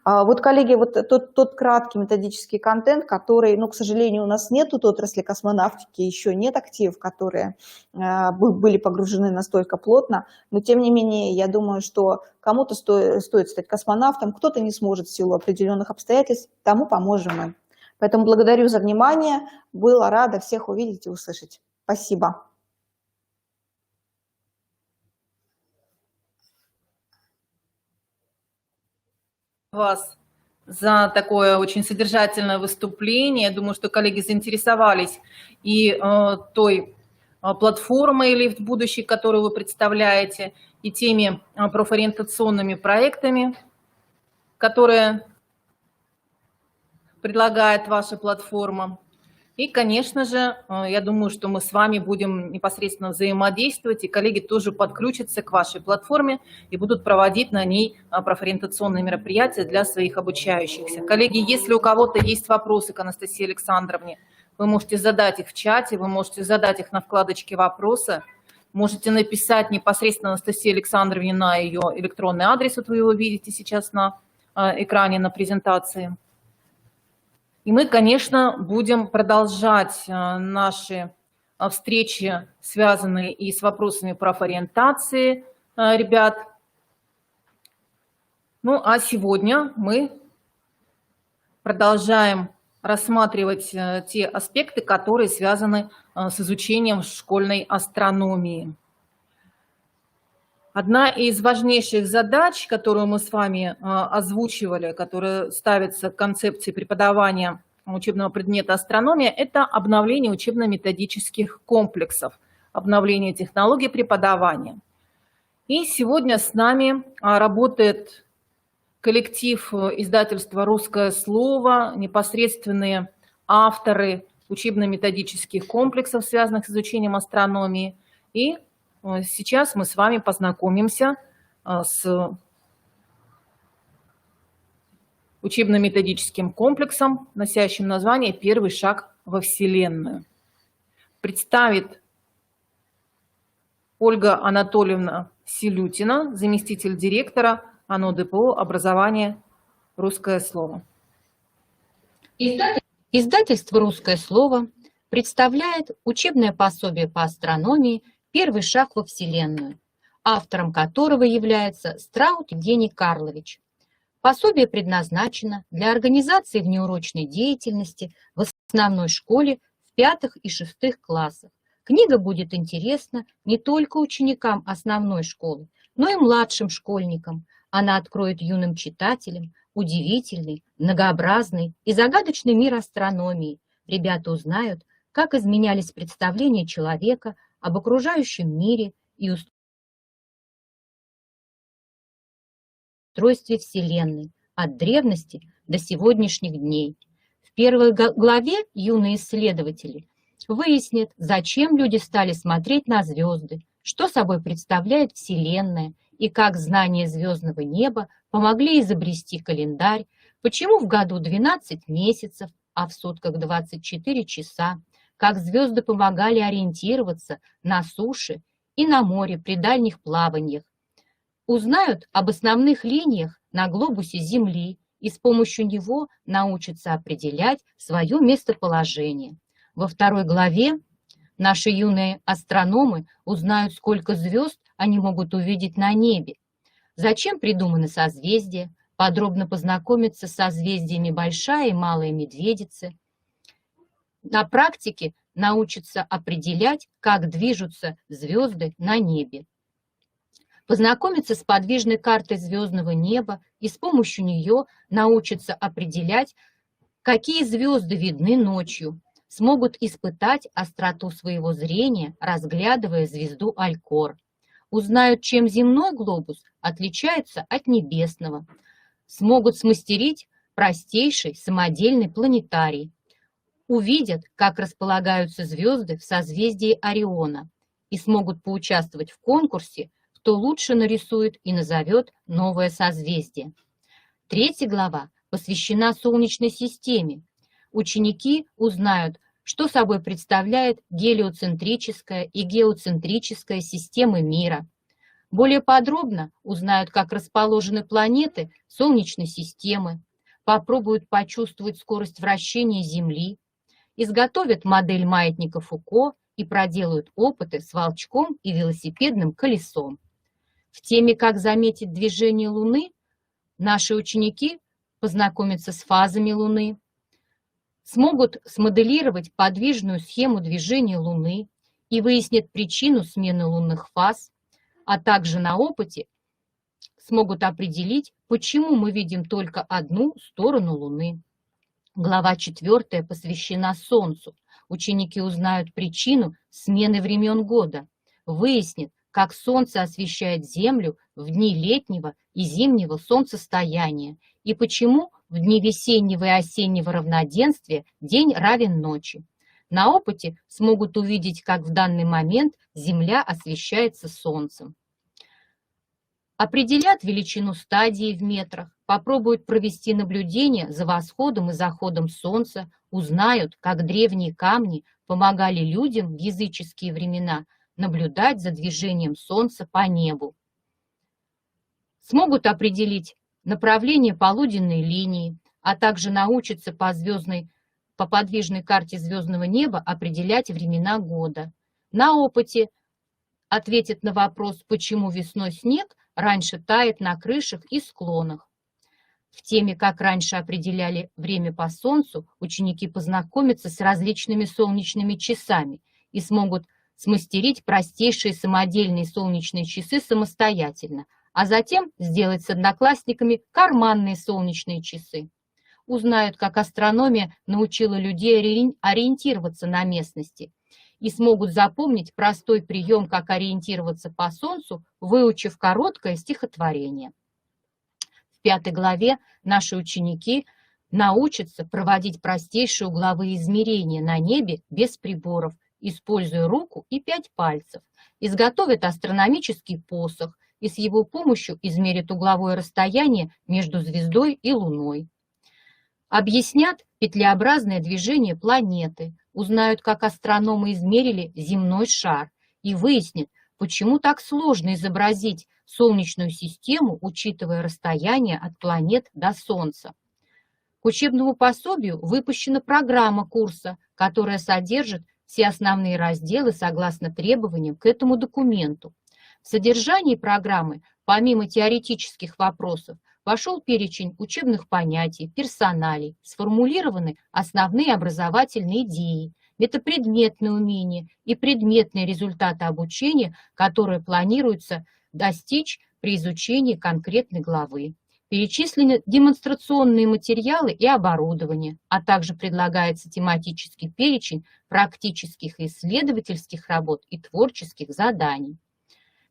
Вот, коллеги, вот тот краткий методический контент, который, ну, к сожалению, у нас нет тут отрасли космонавтики, еще нет активов, которые были погружены настолько плотно, но тем не менее, я думаю, что кому-то стоит стать космонавтом, кто-то не сможет в силу определенных обстоятельств, тому поможем мы. Поэтому благодарю за внимание, была рада всех увидеть и услышать. Спасибо. Вас за такое очень содержательное выступление. Я думаю, что коллеги заинтересовались и той платформой Live Будущее, которую вы представляете, и теми профориентационными проектами, которые предлагает ваша платформа. И, конечно же, я думаю, что мы с вами будем непосредственно взаимодействовать, и коллеги тоже подключатся к вашей платформе и будут проводить на ней профориентационные мероприятия для своих обучающихся. Коллеги, если у кого-то есть вопросы к Анастасии Александровне, вы можете задать их в чате, вы можете задать их на вкладочке «Вопросы», можете написать непосредственно Анастасии Александровне на ее электронный адрес, вот вы его видите сейчас на экране на презентации. И мы, конечно, будем продолжать наши встречи, связанные и с вопросами профориентации ребят. Ну, а сегодня мы продолжаем рассматривать те аспекты, которые связаны с изучением школьной астрономии. Одна из важнейших задач, которую мы с вами озвучивали, которая ставится к концепции преподавания учебного предмета астрономия, это обновление учебно-методических комплексов, обновление технологий преподавания. И сегодня с нами работает коллектив издательства «Русское слово», непосредственные авторы учебно-методических комплексов, связанных с изучением астрономии. И сейчас мы с вами познакомимся с учебно-методическим комплексом, носящим название «Первый шаг во Вселенную». Представит Ольга Анатольевна Силютина, заместитель директора АНО ДПО «Образование. Русское слово». Издательство «Русское слово» представляет учебное пособие по астрономии «Первый шаг во Вселенную», автором которого является Страут Евгений Карлович. Пособие предназначено для организации внеурочной деятельности в основной школе в 5 и 6 классах. Книга будет интересна не только ученикам основной школы, но и младшим школьникам. Она откроет юным читателям удивительный, многообразный и загадочный мир астрономии. Ребята узнают, как изменялись представления человека об окружающем мире и устройстве Вселенной от древности до сегодняшних дней. В первой главе юные исследователи выяснят, зачем люди стали смотреть на звезды, что собой представляет Вселенная и как знания звездного неба помогли изобрести календарь, почему в году 12 месяцев, а в сутках 24 часа, как звезды помогали ориентироваться на суше и на море при дальних плаваниях. Узнают об основных линиях на глобусе Земли и с помощью него научатся определять свое местоположение. Во 2 главе наши юные астрономы узнают, сколько звезд они могут увидеть на небе, зачем придуманы созвездия, подробно познакомиться с созвездиями Большая и Малая Медведицы. На практике научатся определять, как движутся звезды на небе. Познакомиться с подвижной картой звездного неба и с помощью нее научатся определять, какие звезды видны ночью, смогут испытать остроту своего зрения, разглядывая звезду Алькор. Узнают, чем земной глобус отличается от небесного. Смогут смастерить простейший самодельный планетарий. Увидят, как располагаются звезды в созвездии Ориона и смогут поучаствовать в конкурсе, кто лучше нарисует и назовет новое созвездие. 3 глава посвящена Солнечной системе. Ученики узнают, что собой представляет гелиоцентрическая и геоцентрическая системы мира. Более подробно узнают, как расположены планеты Солнечной системы, попробуют почувствовать скорость вращения Земли, изготовят модель маятника Фуко и проделают опыты с волчком и велосипедным колесом. В теме «Как заметить движение Луны» наши ученики познакомятся с фазами Луны, смогут смоделировать подвижную схему движения Луны и выяснят причину смены лунных фаз, а также на опыте смогут определить, почему мы видим только одну сторону Луны. Глава 4 посвящена Солнцу. Ученики узнают причину смены времен года, выяснят, как Солнце освещает Землю в дни летнего и зимнего солнцестояния и почему в дни весеннего и осеннего равноденствия день равен ночи. На опыте смогут увидеть, как в данный момент Земля освещается Солнцем. Определят величину стадии в метрах, попробуют провести наблюдение за восходом и заходом Солнца, узнают, как древние камни помогали людям в языческие времена наблюдать за движением Солнца по небу. Смогут определить направление полуденной линии, а также научатся по подвижной карте звездного неба определять времена года. На опыте ответят на вопрос, почему весной снег раньше тает на крышах и склонах. В теме «Как раньше определяли время по Солнцу» ученики познакомятся с различными солнечными часами и смогут смастерить простейшие самодельные солнечные часы самостоятельно, а затем сделать с одноклассниками карманные солнечные часы. Узнают, как астрономия научила людей ориентироваться на местности и смогут запомнить простой прием, как ориентироваться по Солнцу, выучив короткое стихотворение. В 5 главе наши ученики научатся проводить простейшие угловые измерения на небе без приборов, используя руку и 5 пальцев, изготовят астрономический посох и с его помощью измерят угловое расстояние между звездой и Луной. Объяснят петлеобразное движение планеты, узнают, как астрономы измерили земной шар и выяснят, почему так сложно изобразить Солнечную систему, учитывая расстояние от планет до Солнца. К учебному пособию выпущена программа курса, которая содержит все основные разделы согласно требованиям к этому документу. В содержании программы, помимо теоретических вопросов, вошел перечень учебных понятий, персоналей, сформулированы основные образовательные идеи, метапредметные умения и предметные результаты обучения, которые планируется достичь при изучении конкретной главы. Перечислены демонстрационные материалы и оборудование, а также предлагается тематический перечень практических и исследовательских работ и творческих заданий.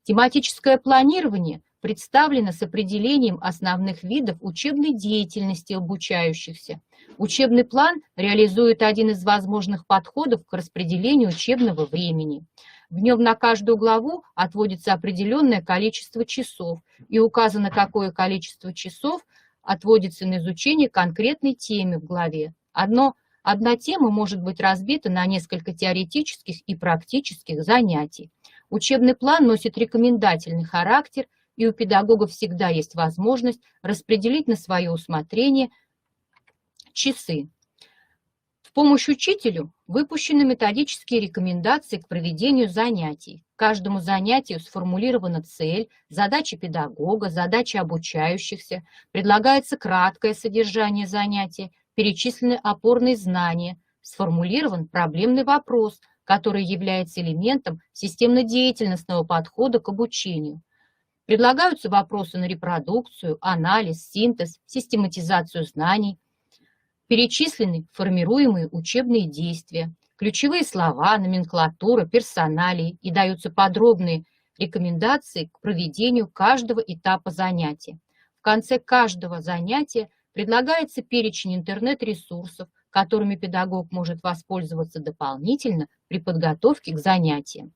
Тематическое планирование представлено с определением основных видов учебной деятельности обучающихся. Учебный план реализует один из возможных подходов к распределению учебного времени. В нем на каждую главу отводится определенное количество часов и указано, какое количество часов отводится на изучение конкретной темы в главе. Одно Одна тема может быть разбита на несколько теоретических и практических занятий. Учебный план носит рекомендательный характер, и у педагогов всегда есть возможность распределить на свое усмотрение часы. В помощь учителю выпущены методические рекомендации к проведению занятий. К каждому занятию сформулирована цель, задачи педагога, задачи обучающихся, предлагается краткое содержание занятия, перечислены опорные знания, сформулирован проблемный вопрос, который является элементом системно-деятельностного подхода к обучению. Предлагаются вопросы на репродукцию, анализ, синтез, систематизацию знаний. Перечислены формируемые учебные действия, ключевые слова, номенклатура, персоналии и даются подробные рекомендации к проведению каждого этапа занятия. В конце каждого занятия предлагается перечень интернет-ресурсов, которыми педагог может воспользоваться дополнительно при подготовке к занятиям.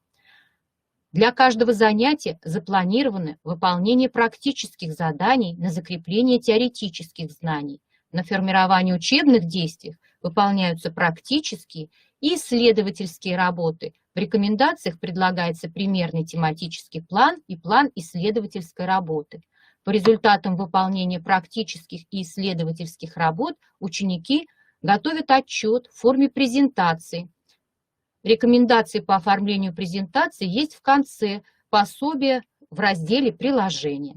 Для каждого занятия запланировано выполнение практических заданий на закрепление теоретических знаний. На формирование учебных действий выполняются практические и исследовательские работы. В рекомендациях предлагается примерный тематический план и план исследовательской работы. По результатам выполнения практических и исследовательских работ ученики готовят отчет в форме презентации. Рекомендации по оформлению презентации есть в конце пособия в разделе «Приложения».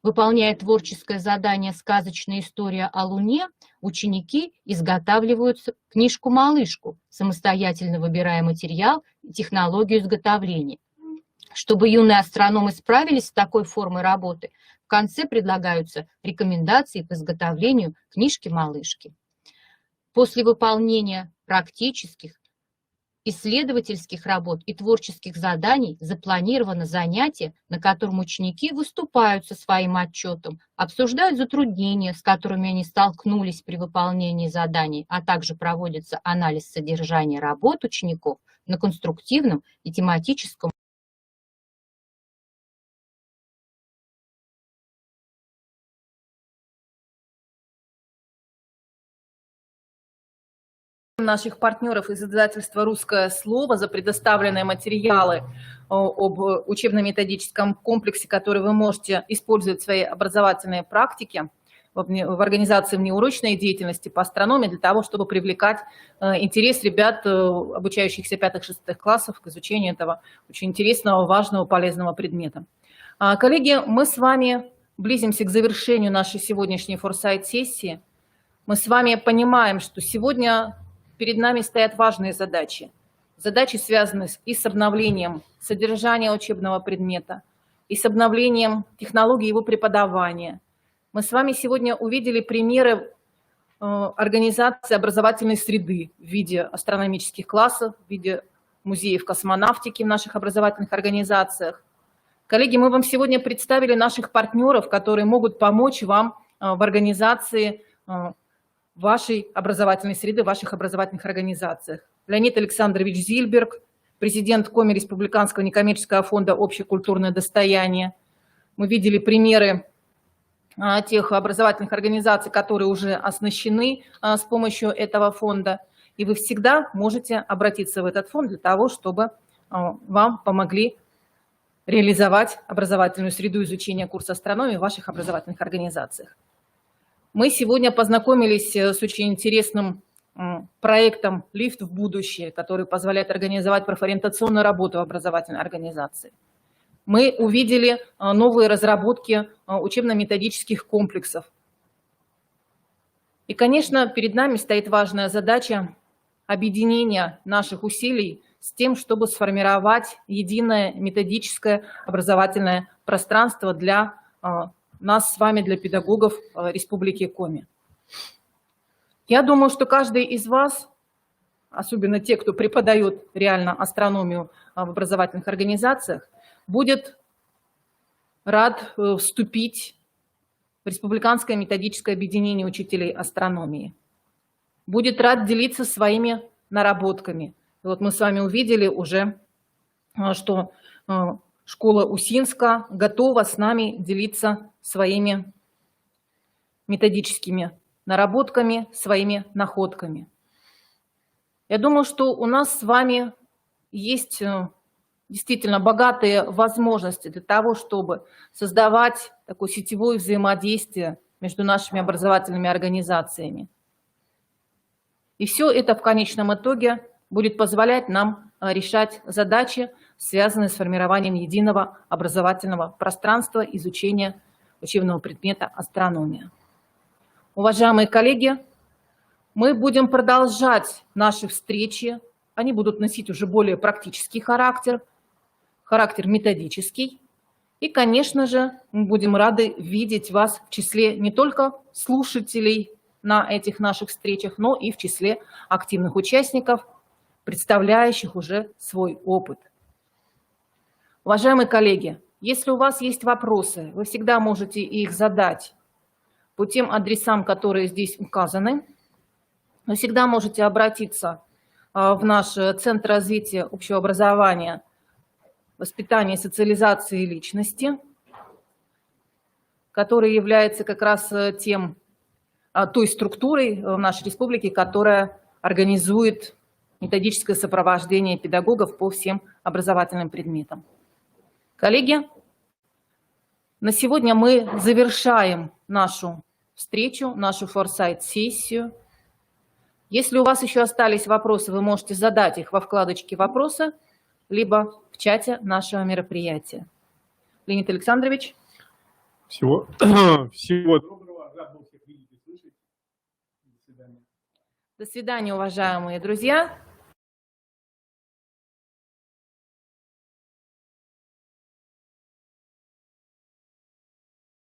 Выполняя творческое задание «Сказочная история о Луне», ученики изготавливают книжку-малышку, самостоятельно выбирая материал и технологию изготовления. Чтобы юные астрономы справились с такой формой работы, в конце предлагаются рекомендации по изготовлению книжки-малышки. После выполнения практических, исследовательских работ и творческих заданий запланировано занятие, на котором ученики выступают со своим отчетом, обсуждают затруднения, с которыми они столкнулись при выполнении заданий, а также проводится анализ содержания работ учеников на конструктивном и тематическом. Наших партнеров из издательства «Русское слово» за предоставленные материалы об учебно-методическом комплексе, который вы можете использовать в своей образовательной практике в организации внеурочной деятельности по астрономии для того, чтобы привлекать интерес ребят, обучающихся 5-6 классов, к изучению этого очень интересного, важного, полезного предмета. Коллеги, мы с вами близимся к завершению нашей сегодняшней форсайт-сессии. Мы с вами понимаем, что сегодня перед нами стоят важные задачи. Задачи, связанные и с обновлением содержания учебного предмета, и с обновлением технологий его преподавания. Мы с вами сегодня увидели примеры организации образовательной среды в виде астрономических классов, в виде музеев космонавтики в наших образовательных организациях. Коллеги, мы вам сегодня представили наших партнеров, которые могут помочь вам в организации вашей образовательной среды, в ваших образовательных организациях. Леонид Александрович Зильберг, президент Коми Республиканского некоммерческого фонда «Общекультурное достояние». Мы видели примеры тех образовательных организаций, которые уже оснащены с помощью этого фонда. И вы всегда можете обратиться в этот фонд для того, чтобы вам помогли реализовать образовательную среду изучения курса астрономии в ваших образовательных организациях. Мы сегодня познакомились с очень интересным проектом «Лифт в будущее», который позволяет организовать профориентационную работу в образовательной организации. Мы увидели новые разработки учебно-методических комплексов. И, конечно, перед нами стоит важная задача объединения наших усилий с тем, чтобы сформировать единое методическое образовательное пространство для нас с вами, для педагогов Республики Коми. Я думаю, что каждый из вас, особенно те, кто преподает реально астрономию в образовательных организациях, будет рад вступить в Республиканское методическое объединение учителей астрономии. Будет рад делиться своими наработками. И вот мы с вами увидели уже, что школа Усинска готова с нами делиться своими методическими наработками, своими находками. Я думаю, что у нас с вами есть действительно богатые возможности для того, чтобы создавать такое сетевое взаимодействие между нашими образовательными организациями. И все это в конечном итоге будет позволять нам решать задачи, связанные с формированием единого образовательного пространства изучения учебного предмета астрономия. Уважаемые коллеги, мы будем продолжать наши встречи. Они будут носить уже более практический характер методический. И, конечно же, мы будем рады видеть вас в числе не только слушателей на этих наших встречах, но и в числе активных участников, представляющих уже свой опыт. Уважаемые коллеги, если у вас есть вопросы, вы всегда можете их задать по тем адресам, которые здесь указаны. Вы всегда можете обратиться в наш Центр развития общего образования, воспитания и социализации личности, который является как раз той структурой в нашей республике, которая организует методическое сопровождение педагогов по всем образовательным предметам. Коллеги, на сегодня мы завершаем нашу встречу, нашу форсайт-сессию. Если у вас еще остались вопросы, вы можете задать их во вкладочке «Вопросы», либо в чате нашего мероприятия. Леонид Александрович. Всего доброго. Рад был всех видеть и слышать. До свидания. До свидания, уважаемые друзья.